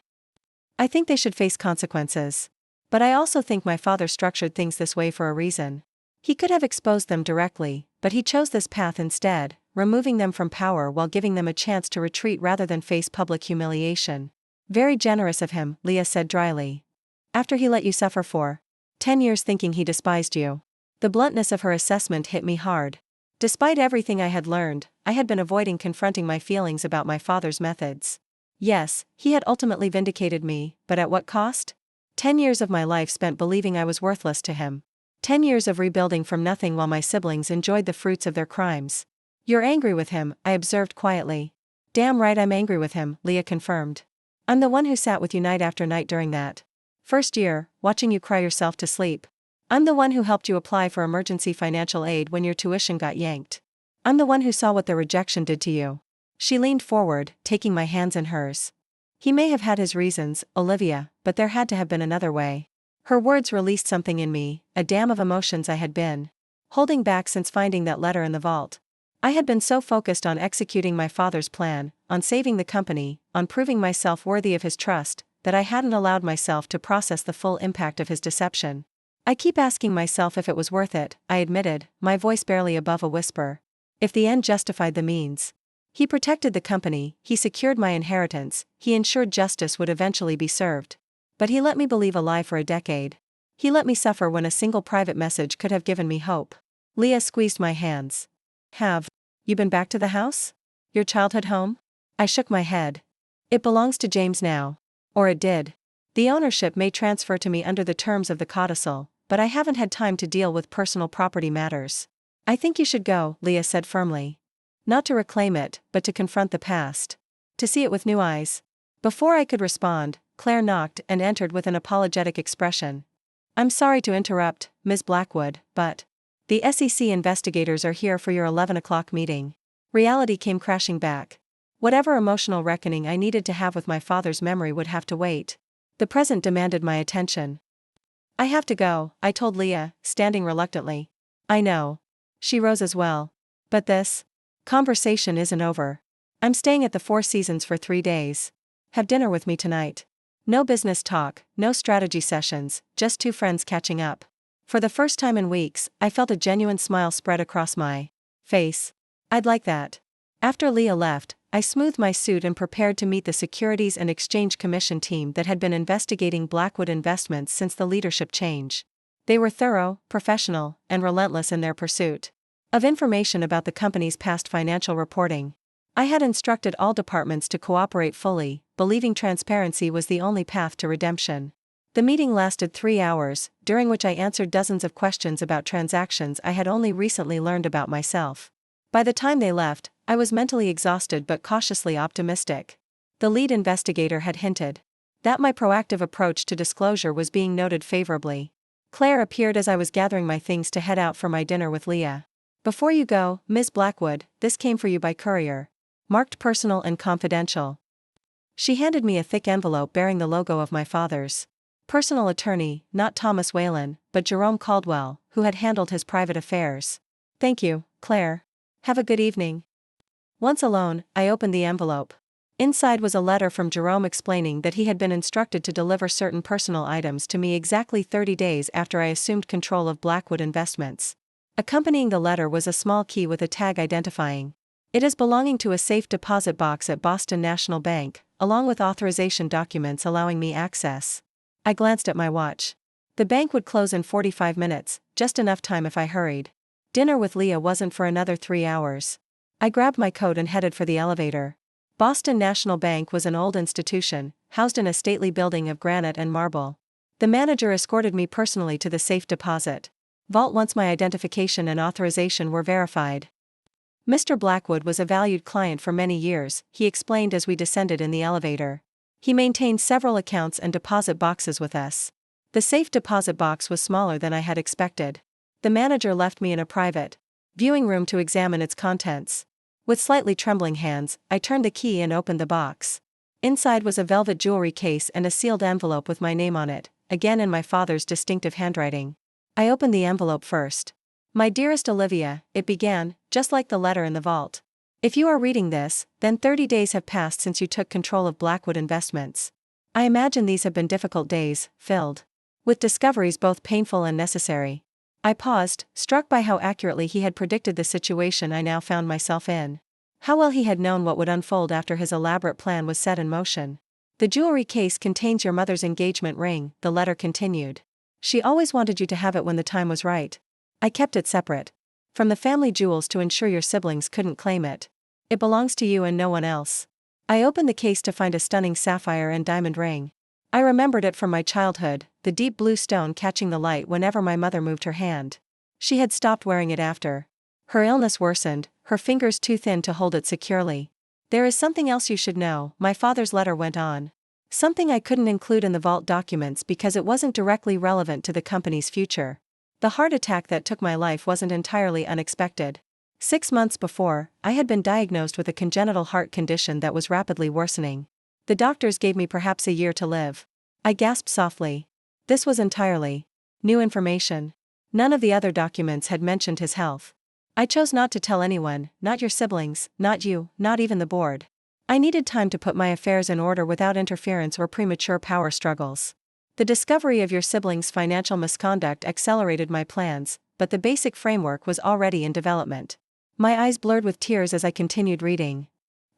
"I think they should face consequences. But I also think my father structured things this way for a reason. He could have exposed them directly, but he chose this path instead, removing them from power while giving them a chance to retreat rather than face public humiliation." "Very generous of him," Leah said dryly. "After he let you suffer for 10 years thinking he despised you." The bluntness of her assessment hit me hard. Despite everything I had learned, I had been avoiding confronting my feelings about my father's methods. Yes, he had ultimately vindicated me, but at what cost? 10 years of my life spent believing I was worthless to him. 10 years of rebuilding from nothing while my siblings enjoyed the fruits of their crimes. "You're angry with him," I observed quietly. "Damn right I'm angry with him," Leah confirmed. "I'm the one who sat with you night after night during that first year, watching you cry yourself to sleep. I'm the one who helped you apply for emergency financial aid when your tuition got yanked. I'm the one who saw what the rejection did to you." She leaned forward, taking my hands in hers. "He may have had his reasons, Olivia, but there had to have been another way." Her words released something in me, a dam of emotions I had been holding back since finding that letter in the vault. I had been so focused on executing my father's plan, on saving the company, on proving myself worthy of his trust, that I hadn't allowed myself to process the full impact of his deception. "I keep asking myself if it was worth it," I admitted, my voice barely above a whisper. "If the end justified the means. He protected the company, he secured my inheritance, he ensured justice would eventually be served. But he let me believe a lie for a decade. He let me suffer when a single private message could have given me hope." Leah squeezed my hands. "Have You been back to the house? Your childhood home? I shook my head. It belongs to James now. Or it did. The ownership may transfer to me under the terms of the codicil, but I haven't had time to deal with personal property matters. I think you should go, Leah said firmly. Not to reclaim it, but to confront the past. To see it with new eyes. Before I could respond, Claire knocked and entered with an apologetic expression. I'm sorry to interrupt, Ms. Blackwood, but the SEC investigators are here for your 11 o'clock meeting. Reality came crashing back. Whatever emotional reckoning I needed to have with my father's memory would have to wait. The present demanded my attention. I have to go, I told Leah, standing reluctantly. I know. She rose as well. But this conversation isn't over. I'm staying at the Four Seasons for 3 days. Have dinner with me tonight. No business talk, no strategy sessions, just two friends catching up. For the first time in weeks, I felt a genuine smile spread across my face. I'd like that. After Leah left, I smoothed my suit and prepared to meet the Securities and Exchange Commission team that had been investigating Blackwood Investments since the leadership change. They were thorough, professional, and relentless in their pursuit of information about the company's past financial reporting. I had instructed all departments to cooperate fully, believing transparency was the only path to redemption. The meeting lasted 3 hours, during which I answered dozens of questions about transactions I had only recently learned about myself. By the time they left, I was mentally exhausted but cautiously optimistic. The lead investigator had hinted that my proactive approach to disclosure was being noted favorably. Claire appeared as I was gathering my things to head out for my dinner with Leah. Before you go, Ms. Blackwood, this came for you by courier. Marked personal and confidential. She handed me a thick envelope bearing the logo of my father's personal attorney, not Thomas Whalen, but Jerome Caldwell, who had handled his private affairs. Thank you, Claire. Have a good evening. Once alone, I opened the envelope. Inside was a letter from Jerome explaining that he had been instructed to deliver certain personal items to me exactly 30 days after I assumed control of Blackwood Investments. Accompanying the letter was a small key with a tag identifying it as belonging to a safe deposit box at Boston National Bank, along with authorization documents allowing me access. I glanced at my watch. The bank would close in 45 minutes, just enough time if I hurried. Dinner with Leah wasn't for another 3 hours. I grabbed my coat and headed for the elevator. Boston National Bank was an old institution, housed in a stately building of granite and marble. The manager escorted me personally to the safe deposit vault once my identification and authorization were verified. Mr. Blackwood was a valued client for many years, he explained as we descended in the elevator. He maintained several accounts and deposit boxes with us. The safe deposit box was smaller than I had expected. The manager left me in a private viewing room to examine its contents. With slightly trembling hands, I turned the key and opened the box. Inside was a velvet jewelry case and a sealed envelope with my name on it, again in my father's distinctive handwriting. I opened the envelope first. My dearest Olivia, it began, just like the letter in the vault. If you are reading this, then 30 days have passed since you took control of Blackwood Investments. I imagine these have been difficult days, filled with discoveries both painful and necessary. I paused, struck by how accurately he had predicted the situation I now found myself in. How well he had known what would unfold after his elaborate plan was set in motion. The jewelry case contains your mother's engagement ring, the letter continued. She always wanted you to have it when the time was right. I kept it separate from the family jewels to ensure your siblings couldn't claim it. It belongs to you and no one else. I opened the case to find a stunning sapphire and diamond ring. I remembered it from my childhood, the deep blue stone catching the light whenever my mother moved her hand. She had stopped wearing it after her illness worsened, her fingers too thin to hold it securely. There is something else you should know, my father's letter went on. Something I couldn't include in the vault documents because it wasn't directly relevant to the company's future. The heart attack that took my life wasn't entirely unexpected. 6 months before, I had been diagnosed with a congenital heart condition that was rapidly worsening. The doctors gave me perhaps a year to live. I gasped softly. This was entirely new information. None of the other documents had mentioned his health. I chose not to tell anyone, not your siblings, not you, not even the board. I needed time to put my affairs in order without interference or premature power struggles. The discovery of your siblings' financial misconduct accelerated my plans, but the basic framework was already in development. My eyes blurred with tears as I continued reading.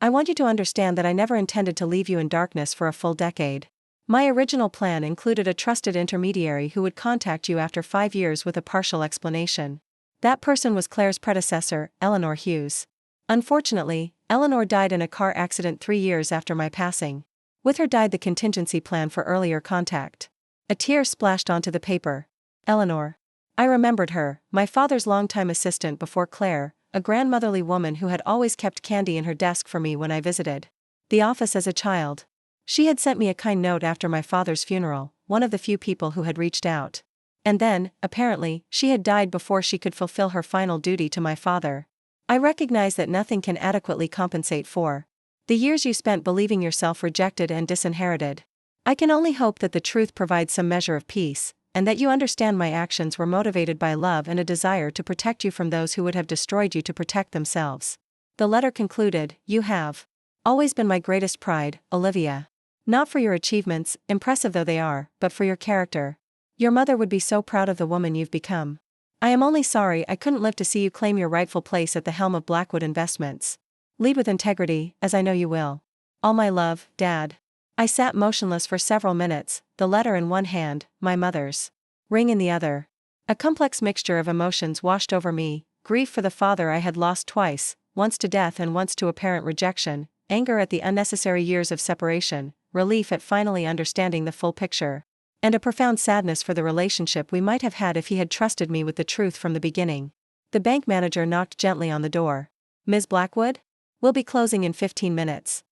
I want you to understand that I never intended to leave you in darkness for a full decade. My original plan included a trusted intermediary who would contact you after 5 years with a partial explanation. That person was Claire's predecessor, Eleanor Hughes. Unfortunately, Eleanor died in a car accident 3 years after my passing. With her died the contingency plan for earlier contact. A tear splashed onto the paper. Eleanor. I remembered her, my father's longtime assistant before Claire, a grandmotherly woman who had always kept candy in her desk for me when I visited the office as a child. She had sent me a kind note after my father's funeral, one of the few people who had reached out. And then, apparently, she had died before she could fulfill her final duty to my father. I recognize that nothing can adequately compensate for the years you spent believing yourself rejected and disinherited. I can only hope that the truth provides some measure of peace, and that you understand my actions were motivated by love and a desire to protect you from those who would have destroyed you to protect themselves. The letter concluded, "You have always been my greatest pride, Olivia. Not for your achievements, impressive though they are, but for your character. Your mother would be so proud of the woman you've become. I am only sorry I couldn't live to see you claim your rightful place at the helm of Blackwood Investments. Lead with integrity, as I know you will. All my love, Dad." I sat motionless for several minutes, the letter in one hand, my mother's ring in the other. A complex mixture of emotions washed over me: grief for the father I had lost twice, once to death and once to apparent rejection, anger at the unnecessary years of separation, relief at finally understanding the full picture, and a profound sadness for the relationship we might have had if he had trusted me with the truth from the beginning. The bank manager knocked gently on the door. "Ms. Blackwood? We'll be closing in 15 minutes.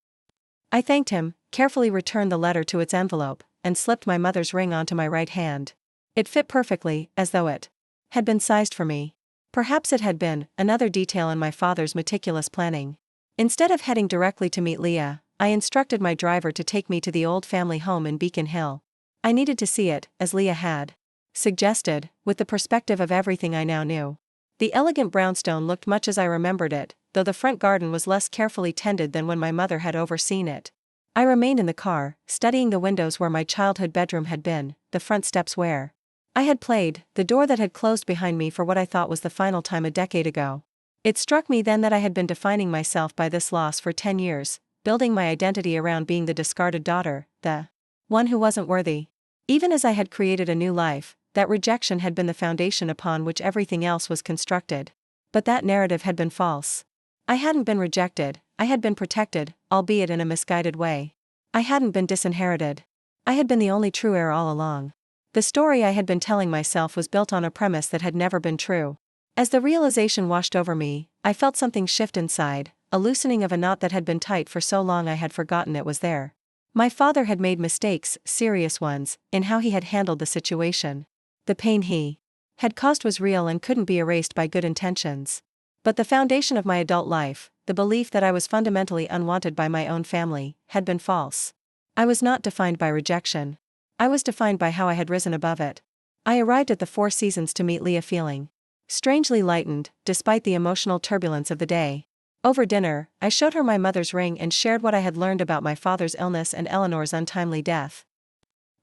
I thanked him, carefully returned the letter to its envelope, and slipped my mother's ring onto my right hand. It fit perfectly, as though it had been sized for me. Perhaps it had been, another detail in my father's meticulous planning. Instead of heading directly to meet Leah, I instructed my driver to take me to the old family home in Beacon Hill. I needed to see it, as Leah had suggested, with the perspective of everything I now knew. The elegant brownstone looked much as I remembered it, though the front garden was less carefully tended than when my mother had overseen it. I remained in the car, studying the windows where my childhood bedroom had been, the front steps where I had played, the door that had closed behind me for what I thought was the final time a decade ago. It struck me then that I had been defining myself by this loss for 10 years, building my identity around being the discarded daughter, the one who wasn't worthy. Even as I had created a new life, that rejection had been the foundation upon which everything else was constructed. But that narrative had been false. I hadn't been rejected, I had been protected, albeit in a misguided way. I hadn't been disinherited. I had been the only true heir all along. The story I had been telling myself was built on a premise that had never been true. As the realization washed over me, I felt something shift inside, a loosening of a knot that had been tight for so long I had forgotten it was there. My father had made mistakes, serious ones, in how he had handled the situation. The pain he had caused was real and couldn't be erased by good intentions. But the foundation of my adult life, the belief that I was fundamentally unwanted by my own family, had been false. I was not defined by rejection. I was defined by how I had risen above it. I arrived at the Four Seasons to meet Leah feeling strangely lightened, despite the emotional turbulence of the day. Over dinner, I showed her my mother's ring and shared what I had learned about my father's illness and Eleanor's untimely death.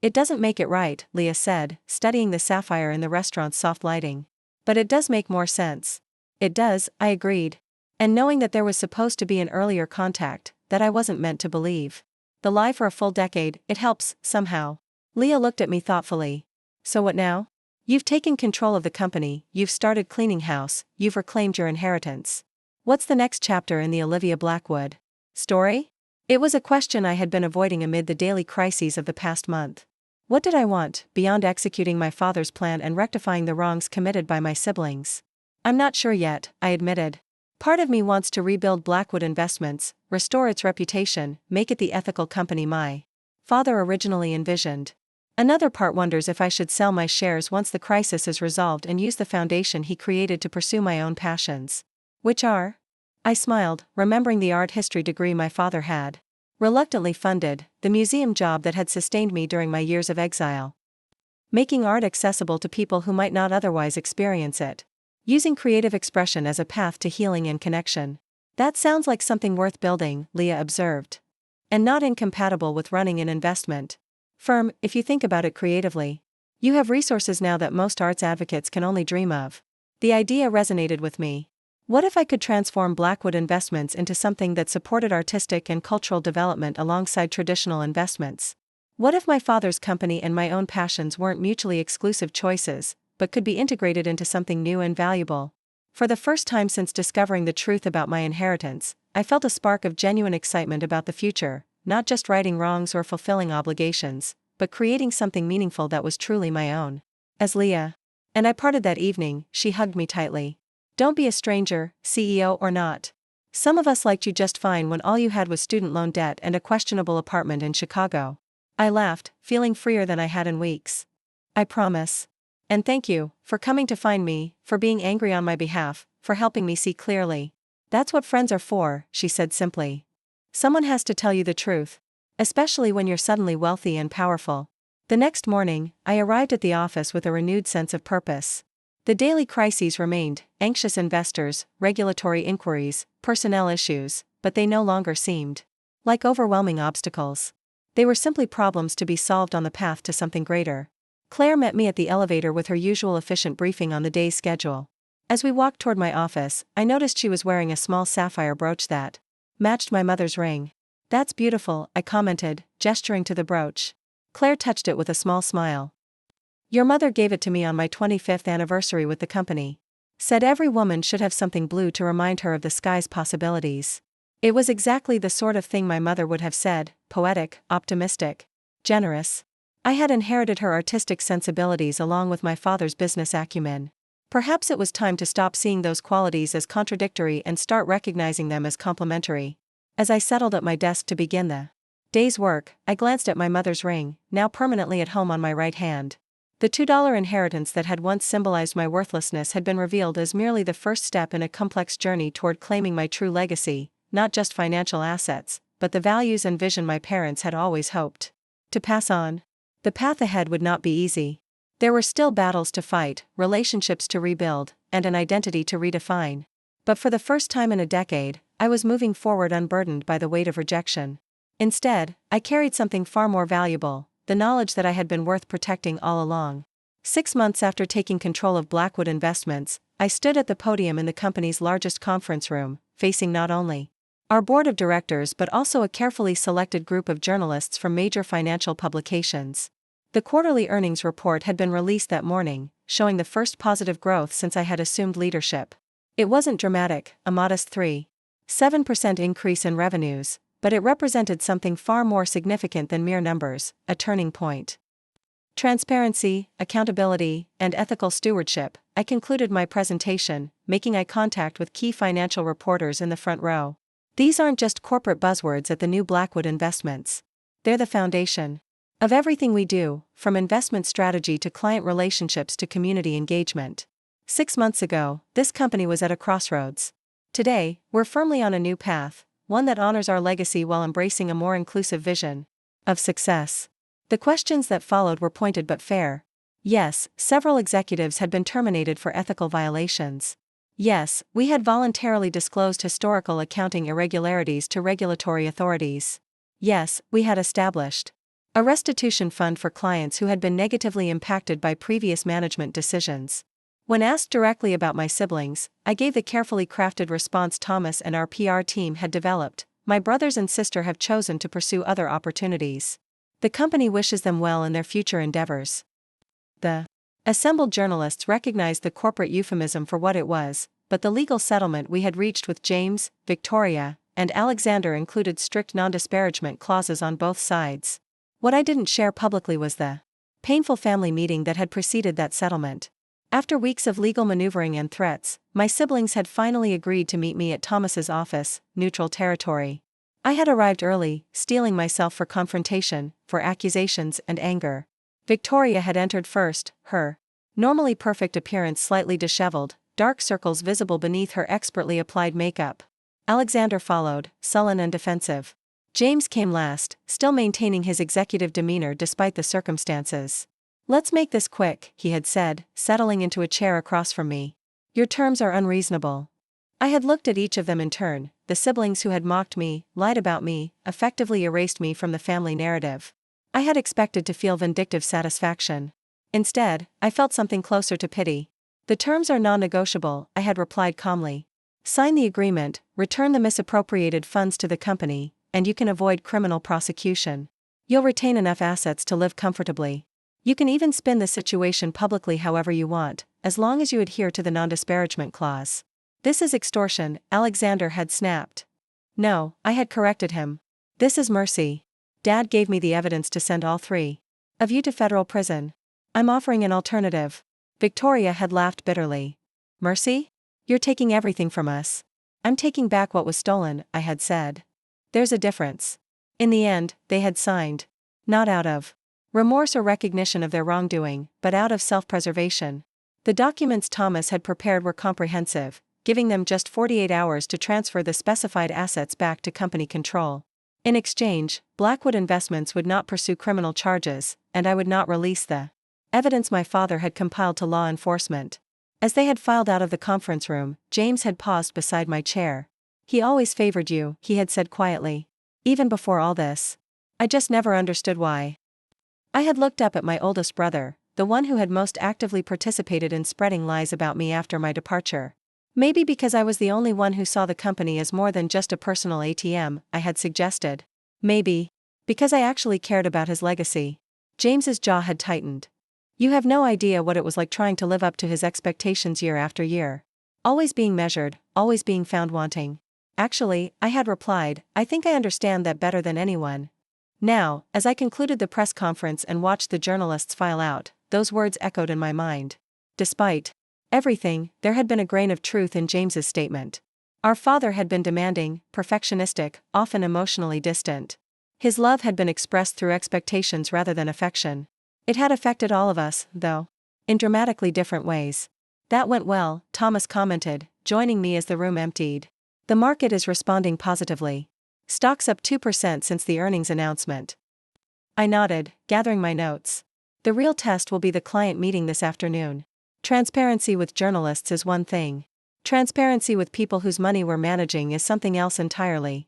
"It doesn't make it right," Leah said, studying the sapphire in the restaurant's soft lighting. "But it does make more sense." "It does," I agreed. And knowing that there was supposed to be an earlier contact, that I wasn't meant to believe the lie for a full decade, it helps, somehow. Leah looked at me thoughtfully. "So what now? You've taken control of the company, you've started cleaning house, you've reclaimed your inheritance. What's the next chapter in the Olivia Blackwood story?" It was a question I had been avoiding amid the daily crises of the past month. What did I want, beyond executing my father's plan and rectifying the wrongs committed by my siblings? "I'm not sure yet," I admitted. "Part of me wants to rebuild Blackwood Investments, restore its reputation, make it the ethical company my father originally envisioned. Another part wonders if I should sell my shares once the crisis is resolved and use the foundation he created to pursue my own passions." "Which are?" I smiled, remembering the art history degree my father had reluctantly funded, the museum job that had sustained me during my years of exile. Making art accessible to people who might not otherwise experience it. Using creative expression as a path to healing and connection. "That sounds like something worth building," Leah observed. "And not incompatible with running an investment firm, if you think about it creatively. You have resources now that most arts advocates can only dream of." The idea resonated with me. What if I could transform Blackwood Investments into something that supported artistic and cultural development alongside traditional investments? What if my father's company and my own passions weren't mutually exclusive choices, but could be integrated into something new and valuable? For the first time since discovering the truth about my inheritance, I felt a spark of genuine excitement about the future, not just righting wrongs or fulfilling obligations, but creating something meaningful that was truly my own. As Leah and I parted that evening, she hugged me tightly. Don't be a stranger, CEO or not. Some of us liked you just fine when all you had was student loan debt and a questionable apartment in Chicago. I laughed, feeling freer than I had in weeks. I promise. And thank you, for coming to find me, for being angry on my behalf, for helping me see clearly. That's what friends are for, she said simply. Someone has to tell you the truth. Especially when you're suddenly wealthy and powerful. The next morning, I arrived at the office with a renewed sense of purpose. The daily crises remained, anxious investors, regulatory inquiries, personnel issues, but they no longer seemed like overwhelming obstacles. They were simply problems to be solved on the path to something greater. Claire met me at the elevator with her usual efficient briefing on the day's schedule. As we walked toward my office, I noticed she was wearing a small sapphire brooch that matched my mother's ring. That's beautiful, I commented, gesturing to the brooch. Claire touched it with a small smile. Your mother gave it to me on my 25th anniversary with the company. Said every woman should have something blue to remind her of the sky's possibilities. It was exactly the sort of thing my mother would have said, poetic, optimistic, generous. I had inherited her artistic sensibilities along with my father's business acumen. Perhaps it was time to stop seeing those qualities as contradictory and start recognizing them as complementary. As I settled at my desk to begin the day's work, I glanced at my mother's ring, now permanently at home on my right hand. The $2 inheritance that had once symbolized my worthlessness had been revealed as merely the first step in a complex journey toward claiming my true legacy, not just financial assets, but the values and vision my parents had always hoped to pass on. The path ahead would not be easy. There were still battles to fight, relationships to rebuild, and an identity to redefine. But for the first time in a decade, I was moving forward unburdened by the weight of rejection. Instead, I carried something far more valuable, the knowledge that I had been worth protecting all along. 6 months after taking control of Blackwood Investments, I stood at the podium in the company's largest conference room, facing not only our board of directors but also a carefully selected group of journalists from major financial publications. The quarterly earnings report had been released that morning, showing the first positive growth since I had assumed leadership. It wasn't dramatic, a modest 3.7% increase in revenues, but it represented something far more significant than mere numbers, a turning point. Transparency, accountability, and ethical stewardship, I concluded my presentation, making eye contact with key financial reporters in the front row. These aren't just corporate buzzwords at the new Blackwood Investments. They're the foundation of everything we do, from investment strategy to client relationships to community engagement. 6 months ago, this company was at a crossroads. Today, we're firmly on a new path, one that honors our legacy while embracing a more inclusive vision of success. The questions that followed were pointed but fair. Yes, several executives had been terminated for ethical violations. Yes, we had voluntarily disclosed historical accounting irregularities to regulatory authorities. Yes, we had established a restitution fund for clients who had been negatively impacted by previous management decisions. When asked directly about my siblings, I gave the carefully crafted response Thomas and our PR team had developed. My brothers and sister have chosen to pursue other opportunities. The company wishes them well in their future endeavors. The assembled journalists recognized the corporate euphemism for what it was, but the legal settlement we had reached with James, Victoria, and Alexander included strict non-disparagement clauses on both sides. What I didn't share publicly was the painful family meeting that had preceded that settlement. After weeks of legal maneuvering and threats, my siblings had finally agreed to meet me at Thomas's office, neutral territory. I had arrived early, steeling myself for confrontation, for accusations and anger. Victoria had entered first, her normally perfect appearance slightly disheveled, dark circles visible beneath her expertly applied makeup. Alexander followed, sullen and defensive. James came last, still maintaining his executive demeanor despite the circumstances. Let's make this quick, he had said, settling into a chair across from me. Your terms are unreasonable. I had looked at each of them in turn, the siblings who had mocked me, lied about me, effectively erased me from the family narrative. I had expected to feel vindictive satisfaction. Instead, I felt something closer to pity. The terms are non-negotiable, I had replied calmly. Sign the agreement, return the misappropriated funds to the company, and you can avoid criminal prosecution. You'll retain enough assets to live comfortably. You can even spin the situation publicly however you want, as long as you adhere to the non-disparagement clause. This is extortion, Alexander had snapped. No, I had corrected him. This is mercy. Dad gave me the evidence to send all three of you to federal prison. I'm offering an alternative. Victoria had laughed bitterly. Mercy? You're taking everything from us. I'm taking back what was stolen, I had said. There's a difference. In the end, they had signed. Not out of remorse or recognition of their wrongdoing, but out of self-preservation. The documents Thomas had prepared were comprehensive, giving them just 48 hours to transfer the specified assets back to company control. In exchange, Blackwood Investments would not pursue criminal charges, and I would not release the evidence my father had compiled to law enforcement. As they had filed out of the conference room, James had paused beside my chair. He always favored you, he had said quietly. Even before all this. I just never understood why. I had looked up at my oldest brother, the one who had most actively participated in spreading lies about me after my departure. Maybe because I was the only one who saw the company as more than just a personal ATM, I had suggested. Maybe because I actually cared about his legacy. James's jaw had tightened. You have no idea what it was like trying to live up to his expectations year after year. Always being measured, always being found wanting. Actually, I had replied, I think I understand that better than anyone. Now, as I concluded the press conference and watched the journalists file out, those words echoed in my mind. Despite everything, there had been a grain of truth in James's statement. Our father had been demanding, perfectionistic, often emotionally distant. His love had been expressed through expectations rather than affection. It had affected all of us, though, in dramatically different ways. That went well, Thomas commented, joining me as the room emptied. The market is responding positively. Stocks up 2% since the earnings announcement. I nodded, gathering my notes. The real test will be the client meeting this afternoon. Transparency with journalists is one thing. Transparency with people whose money we're managing is something else entirely.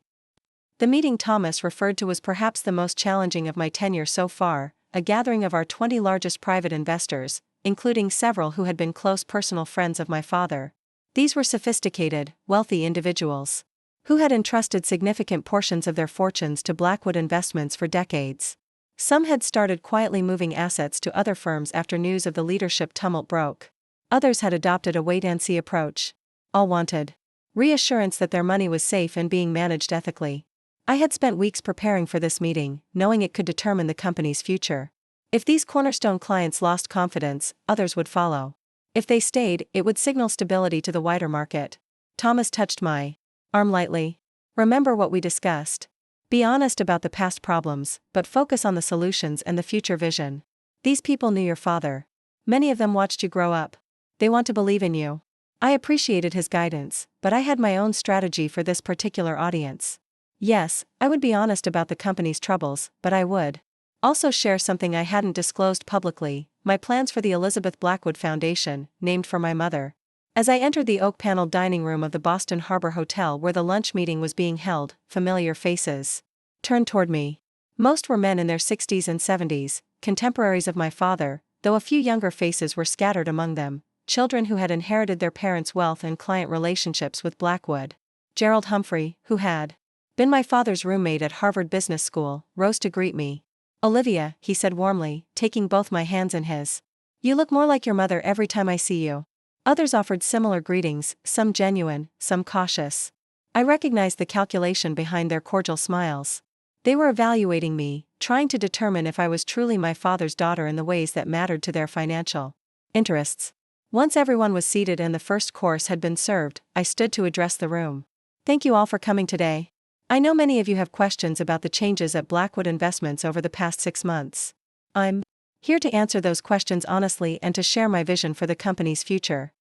The meeting Thomas referred to was perhaps the most challenging of my tenure so far, a gathering of our 20 largest private investors, including several who had been close personal friends of my father. These were sophisticated, wealthy individuals who had entrusted significant portions of their fortunes to Blackwood Investments for decades. Some had started quietly moving assets to other firms after news of the leadership tumult broke. Others had adopted a wait-and-see approach. All wanted reassurance that their money was safe and being managed ethically. I had spent weeks preparing for this meeting, knowing it could determine the company's future. If these cornerstone clients lost confidence, others would follow. If they stayed, it would signal stability to the wider market. Thomas touched my arm lightly. Remember what we discussed. Be honest about the past problems, but focus on the solutions and the future vision. These people knew your father. Many of them watched you grow up. They want to believe in you. I appreciated his guidance, but I had my own strategy for this particular audience. Yes, I would be honest about the company's troubles, but I would also share something I hadn't disclosed publicly, my plans for the Elizabeth Blackwood Foundation, named for my mother. As I entered the oak-paneled dining room of the Boston Harbor Hotel where the lunch meeting was being held, familiar faces turned toward me. Most were men in their 60s and 70s, contemporaries of my father, though a few younger faces were scattered among them, children who had inherited their parents' wealth and client relationships with Blackwood. Gerald Humphrey, who had been my father's roommate at Harvard Business School, rose to greet me. Olivia, he said warmly, taking both my hands in his. You look more like your mother every time I see you. Others offered similar greetings, some genuine, some cautious. I recognized the calculation behind their cordial smiles. They were evaluating me, trying to determine if I was truly my father's daughter in the ways that mattered to their financial interests. Once everyone was seated and the first course had been served, I stood to address the room. Thank you all for coming today. I know many of you have questions about the changes at Blackwood Investments over the past 6 months. I'm here to answer those questions honestly and to share my vision for the company's future.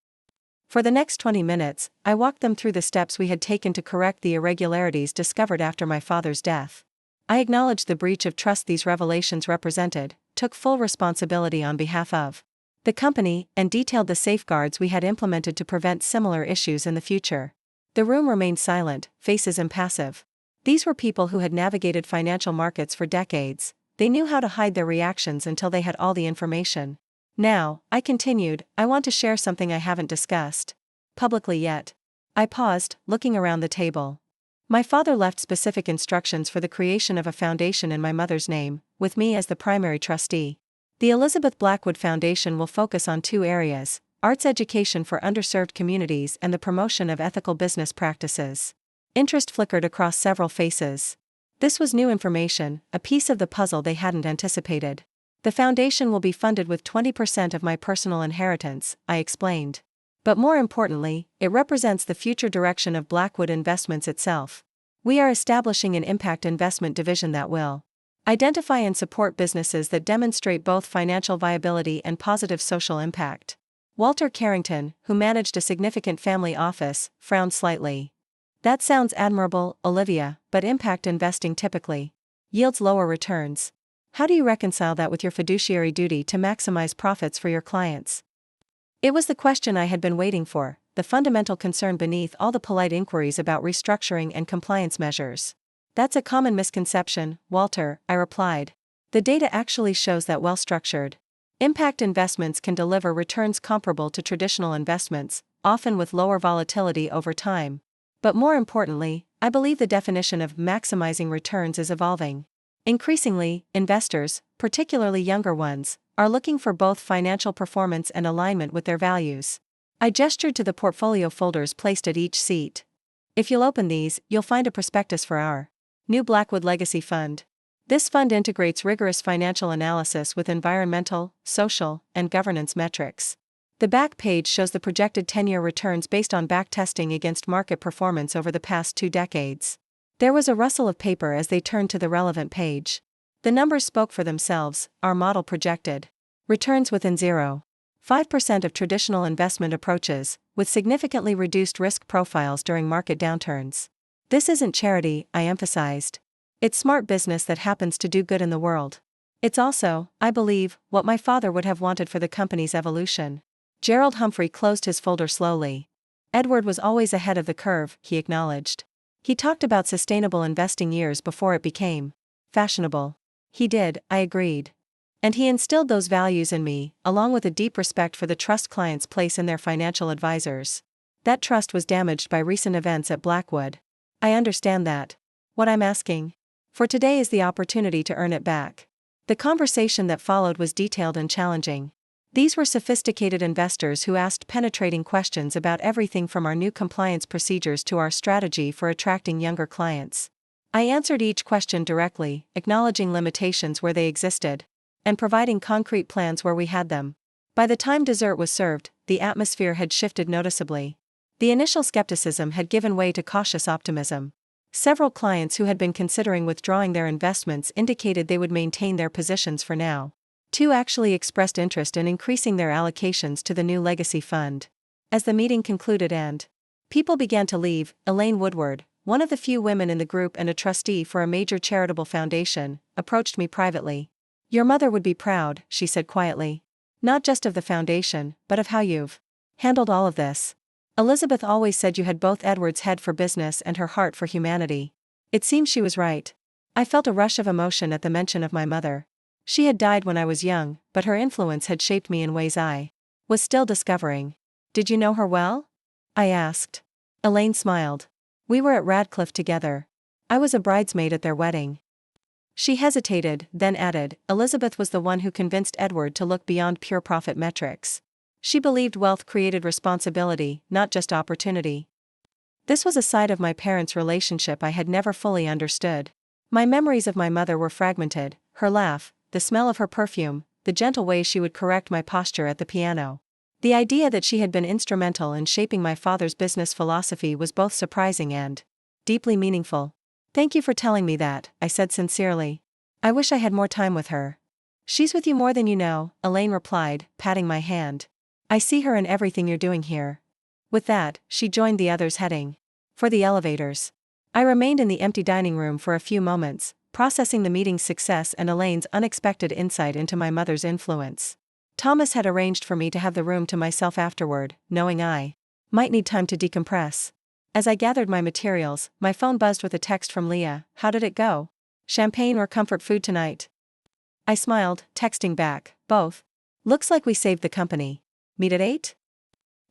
For the next 20 minutes, I walked them through the steps we had taken to correct the irregularities discovered after my father's death. I acknowledged the breach of trust these revelations represented, took full responsibility on behalf of the company, and detailed the safeguards we had implemented to prevent similar issues in the future. The room remained silent, faces impassive. These were people who had navigated financial markets for decades. They knew how to hide their reactions until they had all the information. Now, I continued, I want to share something I haven't discussed publicly yet. I paused, looking around the table. My father left specific instructions for the creation of a foundation in my mother's name, with me as the primary trustee. The Elizabeth Blackwood Foundation will focus on two areas: arts education for underserved communities and the promotion of ethical business practices. Interest flickered across several faces. This was new information, a piece of the puzzle they hadn't anticipated. The foundation will be funded with 20% of my personal inheritance, I explained. But more importantly, it represents the future direction of Blackwood Investments itself. We are establishing an impact investment division that will identify and support businesses that demonstrate both financial viability and positive social impact. Walter Carrington, who managed a significant family office, frowned slightly. That sounds admirable, Olivia, but impact investing typically yields lower returns. How do you reconcile that with your fiduciary duty to maximize profits for your clients? It was the question I had been waiting for, the fundamental concern beneath all the polite inquiries about restructuring and compliance measures. That's a common misconception, Walter, I replied. The data actually shows that well-structured impact investments can deliver returns comparable to traditional investments, often with lower volatility over time. But more importantly, I believe the definition of maximizing returns is evolving. Increasingly, investors, particularly younger ones, are looking for both financial performance and alignment with their values. I gestured to the portfolio folders placed at each seat. If you'll open these, you'll find a prospectus for our new Blackwood Legacy Fund. This fund integrates rigorous financial analysis with environmental, social, and governance metrics. The back page shows the projected 10-year returns based on backtesting against market performance over the past 2 decades. There was a rustle of paper as they turned to the relevant page. The numbers spoke for themselves. Our model projected returns within 0.5% of traditional investment approaches, with significantly reduced risk profiles during market downturns. This isn't charity, I emphasized. It's smart business that happens to do good in the world. It's also, I believe, what my father would have wanted for the company's evolution. Gerald Humphrey closed his folder slowly. Edward was always ahead of the curve, he acknowledged. He talked about sustainable investing years before it became fashionable. He did, I agreed. And he instilled those values in me, along with a deep respect for the trust clients place in their financial advisors. That trust was damaged by recent events at Blackwood. I understand that. What I'm asking for today is the opportunity to earn it back. The conversation that followed was detailed and challenging. These were sophisticated investors who asked penetrating questions about everything from our new compliance procedures to our strategy for attracting younger clients. I answered each question directly, acknowledging limitations where they existed, and providing concrete plans where we had them. By the time dessert was served, the atmosphere had shifted noticeably. The initial skepticism had given way to cautious optimism. Several clients who had been considering withdrawing their investments indicated they would maintain their positions for now. 2 actually expressed interest in increasing their allocations to the new legacy fund. As the meeting concluded and people began to leave, Elaine Woodward, one of the few women in the group and a trustee for a major charitable foundation, approached me privately. Your mother would be proud, she said quietly. Not just of the foundation, but of how you've handled all of this. Elizabeth always said you had both Edward's head for business and her heart for humanity. It seems she was right. I felt a rush of emotion at the mention of my mother. She had died when I was young, but her influence had shaped me in ways I was still discovering. Did you know her well? I asked. Elaine smiled. We were at Radcliffe together. I was a bridesmaid at their wedding. She hesitated, then added, Elizabeth was the one who convinced Edward to look beyond pure profit metrics. She believed wealth created responsibility, not just opportunity. This was a side of my parents' relationship I had never fully understood. My memories of my mother were fragmented, her laugh, the smell of her perfume, the gentle way she would correct my posture at the piano. The idea that she had been instrumental in shaping my father's business philosophy was both surprising and deeply meaningful. Thank you for telling me that, I said sincerely. I wish I had more time with her. She's with you more than you know, Elaine replied, patting my hand. I see her in everything you're doing here. With that, she joined the others heading for the elevators. I remained in the empty dining room for a few moments, processing the meeting's success and Elaine's unexpected insight into my mother's influence. Thomas had arranged for me to have the room to myself afterward, knowing I might need time to decompress. As I gathered my materials, my phone buzzed with a text from Leah. How did it go? Champagne or comfort food tonight? I smiled, texting back, both. Looks like we saved the company. Meet at 8?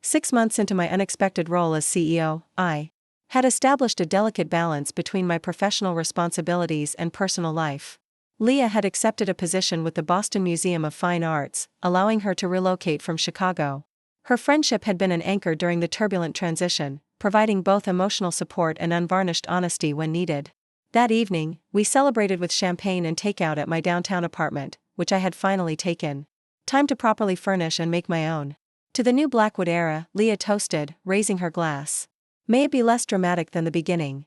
6 months into my unexpected role as CEO, I had established a delicate balance between my professional responsibilities and personal life. Leah had accepted a position with the Boston Museum of Fine Arts, allowing her to relocate from Chicago. Her friendship had been an anchor during the turbulent transition, providing both emotional support and unvarnished honesty when needed. That evening, we celebrated with champagne and takeout at my downtown apartment, which I had finally taken. Time to properly furnish and make my own. To the new Blackwood era, Leah toasted, raising her glass. May it be less dramatic than the beginning.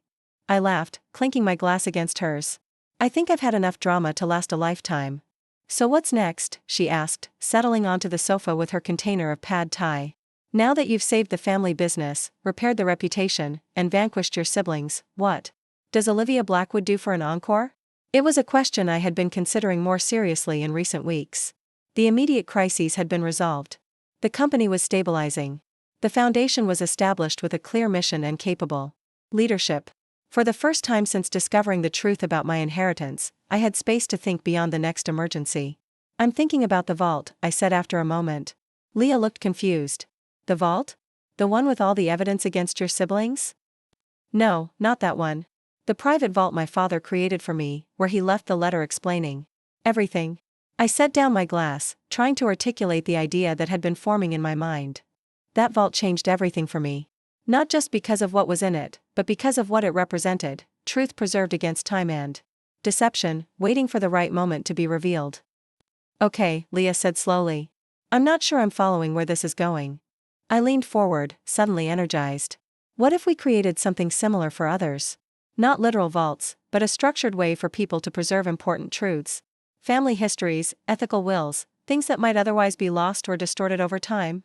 I laughed, clinking my glass against hers. I think I've had enough drama to last a lifetime. So what's next? She asked, settling onto the sofa with her container of pad thai. Now that you've saved the family business, repaired the reputation, and vanquished your siblings, what does Olivia Blackwood do for an encore? It was a question I had been considering more seriously in recent weeks. The immediate crises had been resolved. The company was stabilizing. The foundation was established with a clear mission and capable leadership. For the first time since discovering the truth about my inheritance, I had space to think beyond the next emergency. I'm thinking about the vault, I said after a moment. Leah looked confused. The vault? The one with all the evidence against your siblings? No, not that one. The private vault my father created for me, where he left the letter explaining everything. I set down my glass, trying to articulate the idea that had been forming in my mind. That vault changed everything for me. Not just because of what was in it, but because of what it represented, truth preserved against time and deception, waiting for the right moment to be revealed. Okay, Leah said slowly. I'm not sure I'm following where this is going. I leaned forward, suddenly energized. What if we created something similar for others? Not literal vaults, but a structured way for people to preserve important truths. Family histories, ethical wills, things that might otherwise be lost or distorted over time.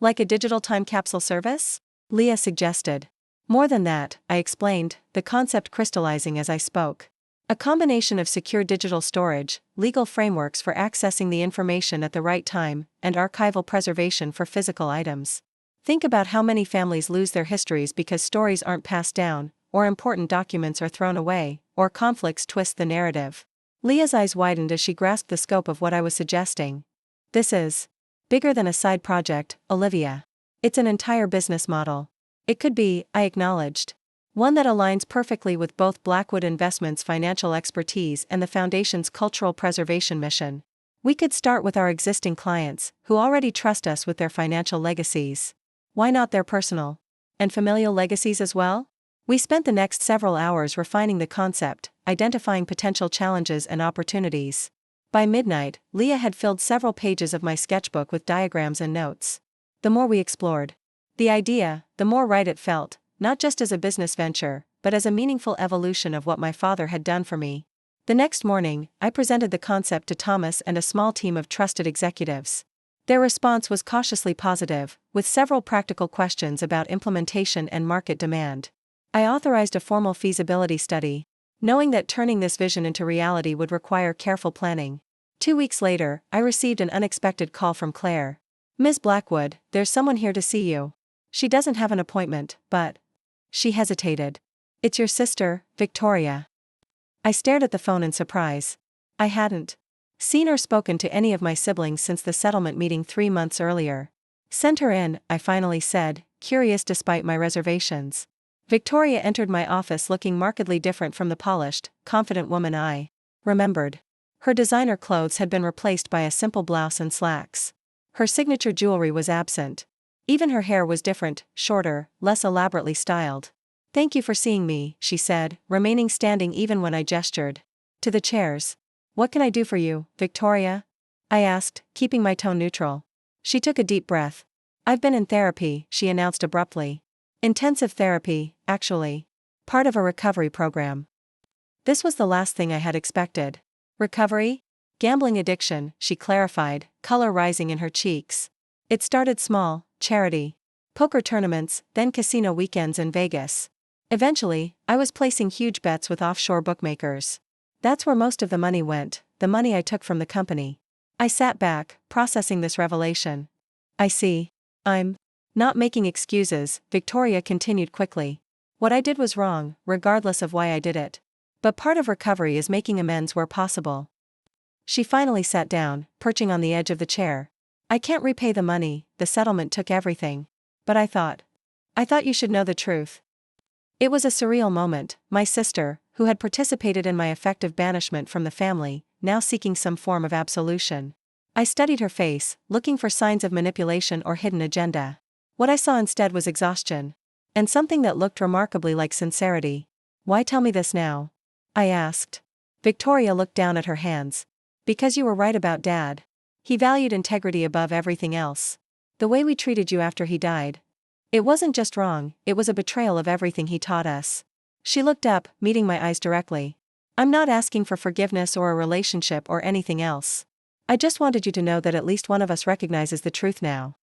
Like a digital time capsule service? Leah suggested. More than that, I explained, the concept crystallizing as I spoke. A combination of secure digital storage, legal frameworks for accessing the information at the right time, and archival preservation for physical items. Think about how many families lose their histories because stories aren't passed down, or important documents are thrown away, or conflicts twist the narrative. Leah's eyes widened as she grasped the scope of what I was suggesting. This is bigger than a side project, Olivia. It's an entire business model. It could be, I acknowledged, one that aligns perfectly with both Blackwood Investments' financial expertise and the Foundation's cultural preservation mission. We could start with our existing clients, who already trust us with their financial legacies. Why not their personal and familial legacies as well? We spent the next several hours refining the concept, identifying potential challenges and opportunities. By midnight, Leah had filled several pages of my sketchbook with diagrams and notes. The more we explored the idea, the more right it felt, not just as a business venture, but as a meaningful evolution of what my father had done for me. The next morning, I presented the concept to Thomas and a small team of trusted executives. Their response was cautiously positive, with several practical questions about implementation and market demand. I authorized a formal feasibility study, knowing that turning this vision into reality would require careful planning. 2 weeks later, I received an unexpected call from Claire. Ms. Blackwood, there's someone here to see you. She doesn't have an appointment, but... She hesitated. It's your sister, Victoria. I stared at the phone in surprise. I hadn't seen or spoken to any of my siblings since the settlement meeting 3 months earlier. Send her in, I finally said, curious despite my reservations. Victoria entered my office looking markedly different from the polished, confident woman I remembered. Her designer clothes had been replaced by a simple blouse and slacks. Her signature jewelry was absent. Even her hair was different, shorter, less elaborately styled. Thank you for seeing me, she said, remaining standing even when I gestured to the chairs. What can I do for you, Victoria? I asked, keeping my tone neutral. She took a deep breath. I've been in therapy, she announced abruptly. Intensive therapy, actually. Part of a recovery program. This was the last thing I had expected. Recovery? Gambling addiction, she clarified, color rising in her cheeks. It started small, charity. Poker tournaments, then casino weekends in Vegas. Eventually, I was placing huge bets with offshore bookmakers. That's where most of the money went, the money I took from the company. I sat back, processing this revelation. I see. I'm not making excuses, Victoria continued quickly. What I did was wrong, regardless of why I did it. But part of recovery is making amends where possible. She finally sat down, perching on the edge of the chair. I can't repay the money, the settlement took everything. But I thought you should know the truth. It was a surreal moment, my sister, who had participated in my effective banishment from the family, now seeking some form of absolution. I studied her face, looking for signs of manipulation or hidden agenda. What I saw instead was exhaustion. And something that looked remarkably like sincerity. "Why tell me this now?" I asked. Victoria looked down at her hands. "Because you were right about Dad. He valued integrity above everything else. The way we treated you after he died. It wasn't just wrong, it was a betrayal of everything he taught us." She looked up, meeting my eyes directly. "I'm not asking for forgiveness or a relationship or anything else. I just wanted you to know that at least one of us recognizes the truth now."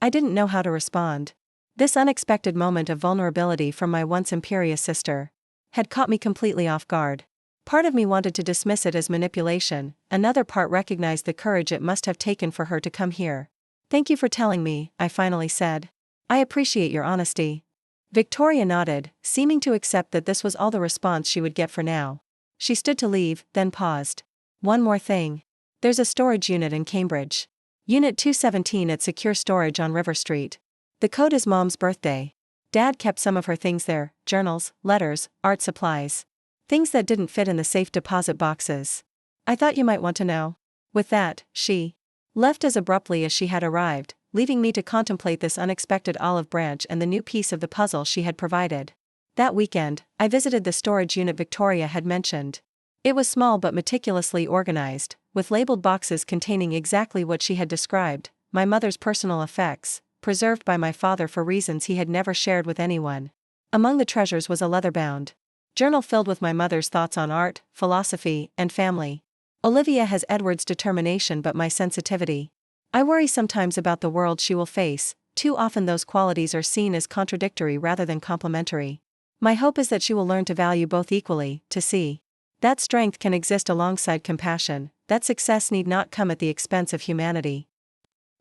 I didn't know how to respond. This unexpected moment of vulnerability from my once imperious sister had caught me completely off guard. Part of me wanted to dismiss it as manipulation, another part recognized the courage it must have taken for her to come here. "Thank you for telling me," I finally said. "I appreciate your honesty." Victoria nodded, seeming to accept that this was all the response she would get for now. She stood to leave, then paused. "One more thing. There's a storage unit in Cambridge. Unit 217 at Secure Storage on River Street. The code is Mom's birthday. Dad kept some of her things there, journals, letters, art supplies. Things that didn't fit in the safe deposit boxes. I thought you might want to know." With that, she left as abruptly as she had arrived, leaving me to contemplate this unexpected olive branch and the new piece of the puzzle she had provided. That weekend, I visited the storage unit Victoria had mentioned. It was small but meticulously organized, with labeled boxes containing exactly what she had described, my mother's personal effects, preserved by my father for reasons he had never shared with anyone. Among the treasures was a leather-bound journal filled with my mother's thoughts on art, philosophy, and family. Olivia has Edward's determination but my sensitivity. I worry sometimes about the world she will face. Too often those qualities are seen as contradictory rather than complementary. My hope is that she will learn to value both equally, to see that strength can exist alongside compassion, that success need not come at the expense of humanity.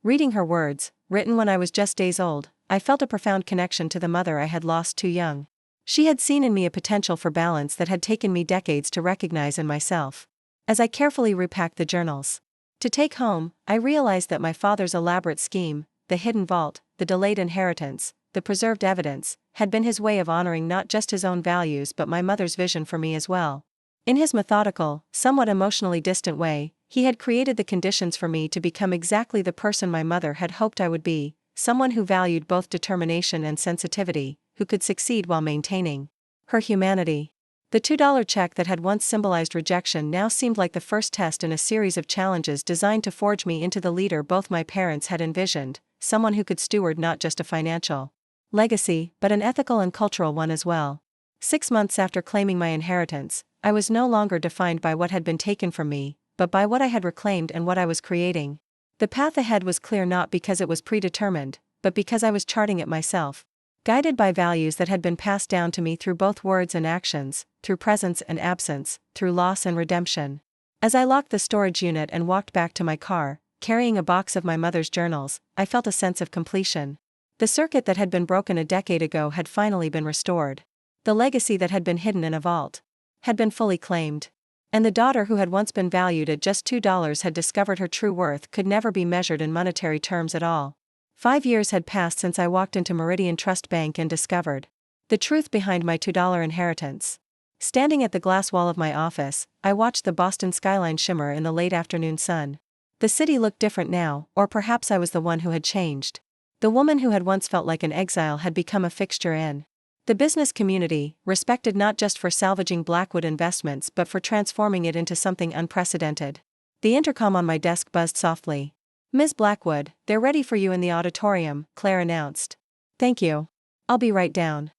Reading her words, written when I was just days old, I felt a profound connection to the mother I had lost too young. She had seen in me a potential for balance that had taken me decades to recognize in myself. As I carefully repacked the journals to take home, I realized that my father's elaborate scheme, the hidden vault, the delayed inheritance, the preserved evidence, had been his way of honoring not just his own values but my mother's vision for me as well. In his methodical, somewhat emotionally distant way, he had created the conditions for me to become exactly the person my mother had hoped I would be, someone who valued both determination and sensitivity, who could succeed while maintaining her humanity. The $2 check that had once symbolized rejection now seemed like the first test in a series of challenges designed to forge me into the leader both my parents had envisioned, someone who could steward not just a financial legacy, but an ethical and cultural one as well. 6 months after claiming my inheritance, I was no longer defined by what had been taken from me, but by what I had reclaimed and what I was creating. The path ahead was clear not because it was predetermined, but because I was charting it myself. Guided by values that had been passed down to me through both words and actions, through presence and absence, through loss and redemption. As I locked the storage unit and walked back to my car, carrying a box of my mother's journals, I felt a sense of completion. The circuit that had been broken a decade ago had finally been restored. The legacy that had been hidden in a vault had been fully claimed. And the daughter who had once been valued at just $2 had discovered her true worth could never be measured in monetary terms at all. 5 years had passed since I walked into Meridian Trust Bank and discovered the truth behind my $2 inheritance. Standing at the glass wall of my office, I watched the Boston skyline shimmer in the late afternoon sun. The city looked different now, or perhaps I was the one who had changed. The woman who had once felt like an exile had become a fixture in the business community, respected not just for salvaging Blackwood investments but for transforming it into something unprecedented. The intercom on my desk buzzed softly. "Ms. Blackwood, they're ready for you in the auditorium," Claire announced. "Thank you. I'll be right down."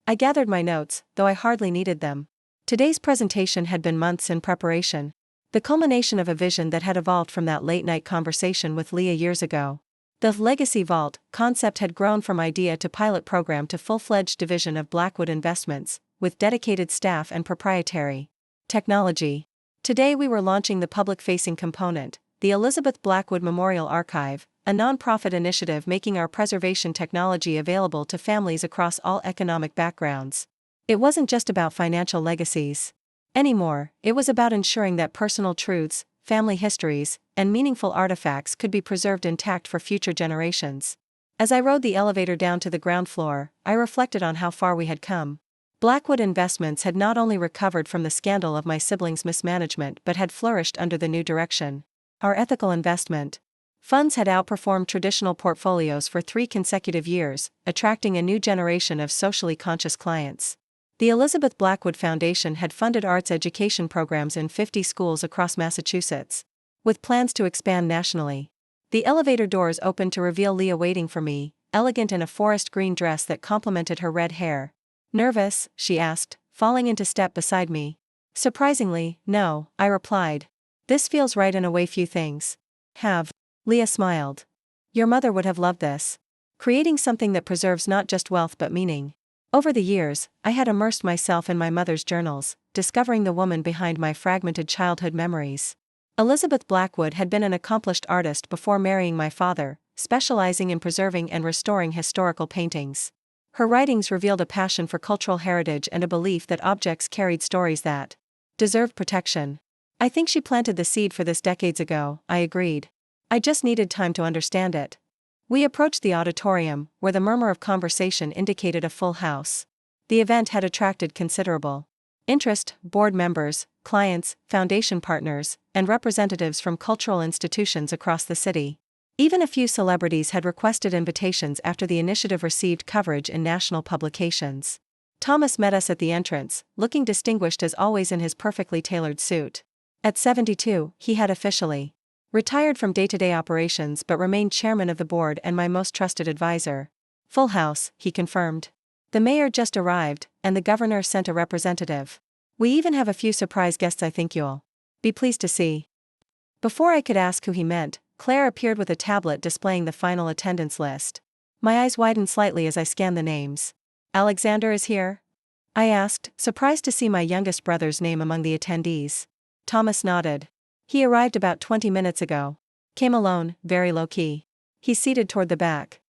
I gathered my notes, though I hardly needed them. Today's presentation had been months in preparation. The culmination of a vision that had evolved from that late-night conversation with Leah years ago. The Legacy Vault concept had grown from idea to pilot program to full-fledged division of Blackwood Investments, with dedicated staff and proprietary technology. Today we were launching the public-facing component, the Elizabeth Blackwood Memorial Archive, a non-profit initiative making our preservation technology available to families across all economic backgrounds. It wasn't just about financial legacies anymore, it was about ensuring that personal truths, family histories, and meaningful artifacts could be preserved intact for future generations. As I rode the elevator down to the ground floor, I reflected on how far we had come. Blackwood Investments had not only recovered from the scandal of my siblings' mismanagement but had flourished under the new direction. Our ethical investment funds had outperformed traditional portfolios for 3 consecutive years, attracting a new generation of socially conscious clients. The Elizabeth Blackwood Foundation had funded arts education programs in 50 schools across Massachusetts, with plans to expand nationally. The elevator doors opened to reveal Leah waiting for me, elegant in a forest green dress that complemented her red hair. "Nervous?" she asked, falling into step beside me. "Surprisingly, no," I replied. "This feels right in a way few things have." Leah smiled. "Your mother would have loved this. Creating something that preserves not just wealth but meaning." Over the years, I had immersed myself in my mother's journals, discovering the woman behind my fragmented childhood memories. Elizabeth Blackwood had been an accomplished artist before marrying my father, specializing in preserving and restoring historical paintings. Her writings revealed a passion for cultural heritage and a belief that objects carried stories that deserved protection. "I think she planted the seed for this decades ago," I agreed. "I just needed time to understand it." We approached the auditorium, where the murmur of conversation indicated a full house. The event had attracted considerable interest: board members, clients, foundation partners, and representatives from cultural institutions across the city. Even a few celebrities had requested invitations after the initiative received coverage in national publications. Thomas met us at the entrance, looking distinguished as always in his perfectly tailored suit. At 72, he had officially retired from day-to-day operations but remained chairman of the board and my most trusted advisor. "Full house," he confirmed. "The mayor just arrived, and the governor sent a representative. We even have a few surprise guests I think you'll be pleased to see." Before I could ask who he meant, Claire appeared with a tablet displaying the final attendance list. My eyes widened slightly as I scanned the names. "Alexander is here?" I asked, surprised to see my youngest brother's name among the attendees. Thomas nodded. "He arrived about 20 minutes ago. Came alone, very low-key. He's seated toward the back."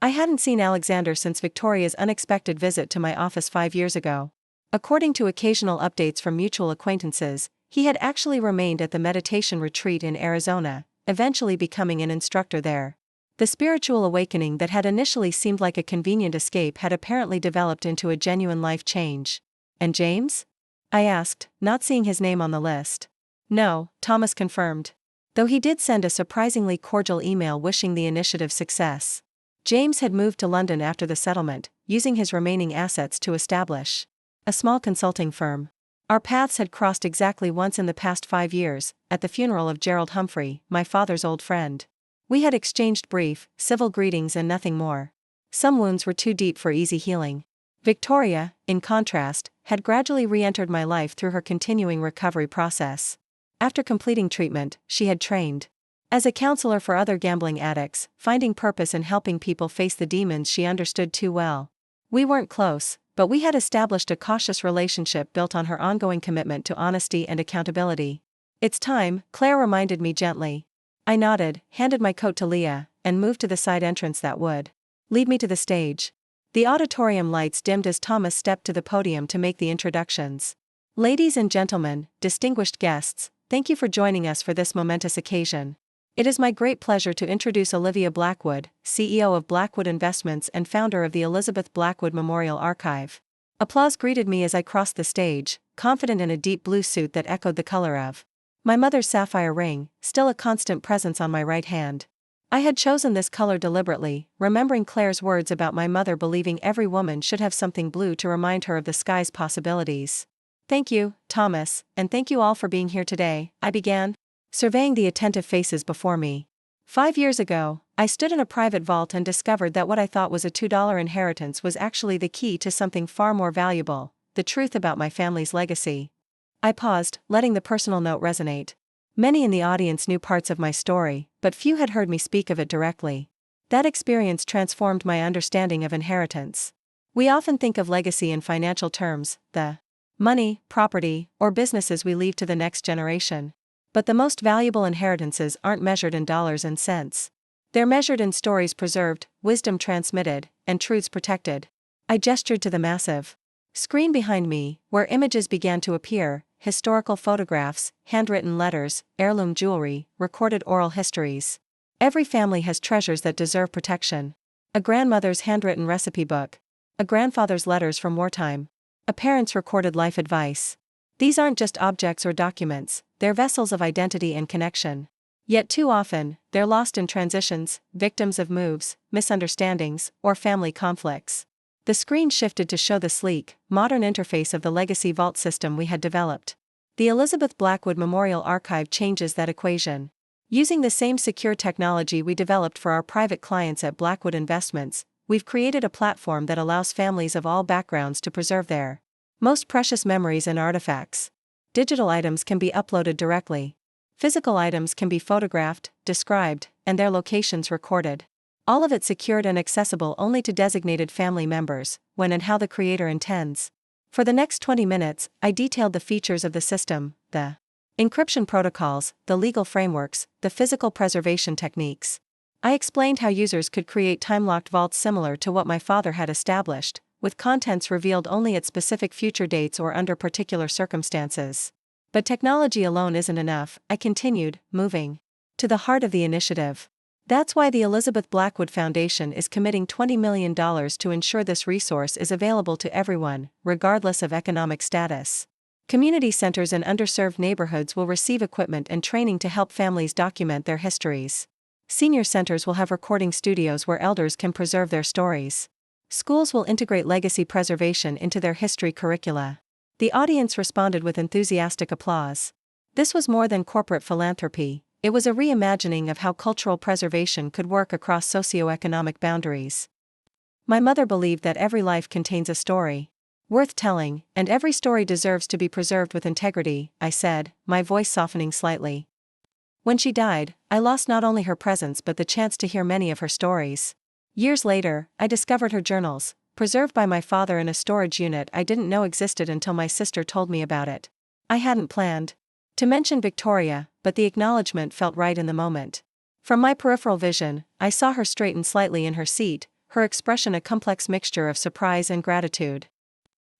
I hadn't seen Alexander since Victoria's unexpected visit to my office 5 years ago. According to occasional updates from mutual acquaintances, he had actually remained at the meditation retreat in Arizona, eventually becoming an instructor there. The spiritual awakening that had initially seemed like a convenient escape had apparently developed into a genuine life change. "And James?" I asked, not seeing his name on the list. "No," Thomas confirmed. Though he did send a surprisingly cordial email wishing the initiative success. James had moved to London after the settlement, using his remaining assets to establish a small consulting firm. Our paths had crossed exactly once in the past 5 years, at the funeral of Gerald Humphrey, my father's old friend. We had exchanged brief, civil greetings and nothing more. Some wounds were too deep for easy healing. Victoria, in contrast, had gradually re-entered my life through her continuing recovery process. After completing treatment, she had trained as a counselor for other gambling addicts, finding purpose in helping people face the demons she understood too well. We weren't close, but we had established a cautious relationship built on her ongoing commitment to honesty and accountability. "It's time," Claire reminded me gently. I nodded, handed my coat to Leah, and moved to the side entrance that would lead me to the stage. The auditorium lights dimmed as Thomas stepped to the podium to make the introductions. "Ladies and gentlemen, distinguished guests, thank you for joining us for this momentous occasion. It is my great pleasure to introduce Olivia Blackwood, CEO of Blackwood Investments and founder of the Elizabeth Blackwood Memorial Archive." Applause greeted me as I crossed the stage, confident in a deep blue suit that echoed the color of my mother's sapphire ring, still a constant presence on my right hand. I had chosen this color deliberately, remembering Claire's words about my mother believing every woman should have something blue to remind her of the sky's possibilities. "Thank you, Thomas, and thank you all for being here today," I began, surveying the attentive faces before me. 5 years ago, I stood in a private vault and discovered that what I thought was a $2 inheritance was actually the key to something far more valuable: the truth about my family's legacy. I paused, letting the personal note resonate. Many in the audience knew parts of my story, but few had heard me speak of it directly. That experience transformed my understanding of inheritance. We often think of legacy in financial terms: the money, property, or businesses we leave to the next generation. But the most valuable inheritances aren't measured in dollars and cents. They're measured in stories preserved, wisdom transmitted, and truths protected. I gestured to the massive screen behind me, where images began to appear: historical photographs, handwritten letters, heirloom jewelry, recorded oral histories. Every family has treasures that deserve protection. a grandmother's handwritten recipe book, a grandfather's letters from wartime, a parent's recorded life advice. These aren't just objects or documents, they're vessels of identity and connection. Yet too often, they're lost in transitions, victims of moves, misunderstandings, or family conflicts. The screen shifted to show the sleek, modern interface of the legacy vault system we had developed. The Elizabeth Blackwood Memorial Archive changes that equation. Using the same secure technology we developed for our private clients at Blackwood Investments, we've created a platform that allows families of all backgrounds to preserve their most precious memories and artifacts. Digital items can be uploaded directly. Physical items can be photographed, described, and their locations recorded. All of it secured and accessible only to designated family members, when and how the creator intends. For the next 20 minutes, I detailed the features of the system, the encryption protocols, the legal frameworks, the physical preservation techniques. I explained how users could create time-locked vaults similar to what my father had established, with contents revealed only at specific future dates or under particular circumstances. But technology alone isn't enough, I continued, moving to the heart of the initiative. That's why the Elizabeth Blackwood Foundation is committing $20 million to ensure this resource is available to everyone, regardless of economic status. Community centers in underserved neighborhoods will receive equipment and training to help families document their histories. Senior centers will have recording studios where elders can preserve their stories. Schools will integrate legacy preservation into their history curricula. The audience responded with enthusiastic applause. This was more than corporate philanthropy. It was a reimagining of how cultural preservation could work across socioeconomic boundaries. My mother believed that every life contains a story worth telling, and every story deserves to be preserved with integrity, I said, my voice softening slightly. When she died, I lost not only her presence but the chance to hear many of her stories. Years later, I discovered her journals, preserved by my father in a storage unit I didn't know existed until my sister told me about it. I hadn't planned to mention Victoria, but the acknowledgement felt right in the moment. From my peripheral vision, I saw her straighten slightly in her seat, her expression a complex mixture of surprise and gratitude.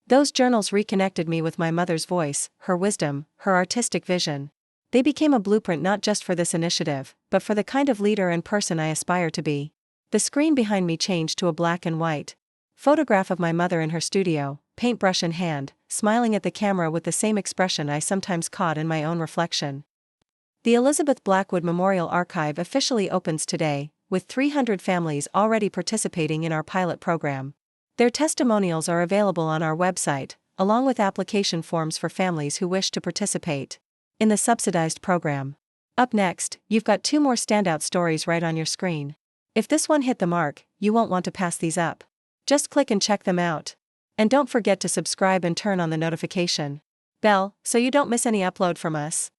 Those journals reconnected me with my mother's voice, her wisdom, her artistic vision. They became a blueprint not just for this initiative, but for the kind of leader and person I aspire to be. The screen behind me changed to a black and white photograph of my mother in her studio, paintbrush in hand, smiling at the camera with the same expression I sometimes caught in my own reflection. The Elizabeth Blackwood Memorial Archive officially opens today, with 300 families already participating in our pilot program. Their testimonials are available on our website, along with application forms for families who wish to participate in the subsidized program. Up next, you've got 2 more standout stories right on your screen. If this one hit the mark, you won't want to pass these up. Just click and check them out. And don't forget to subscribe and turn on the notification bell so you don't miss any upload from us.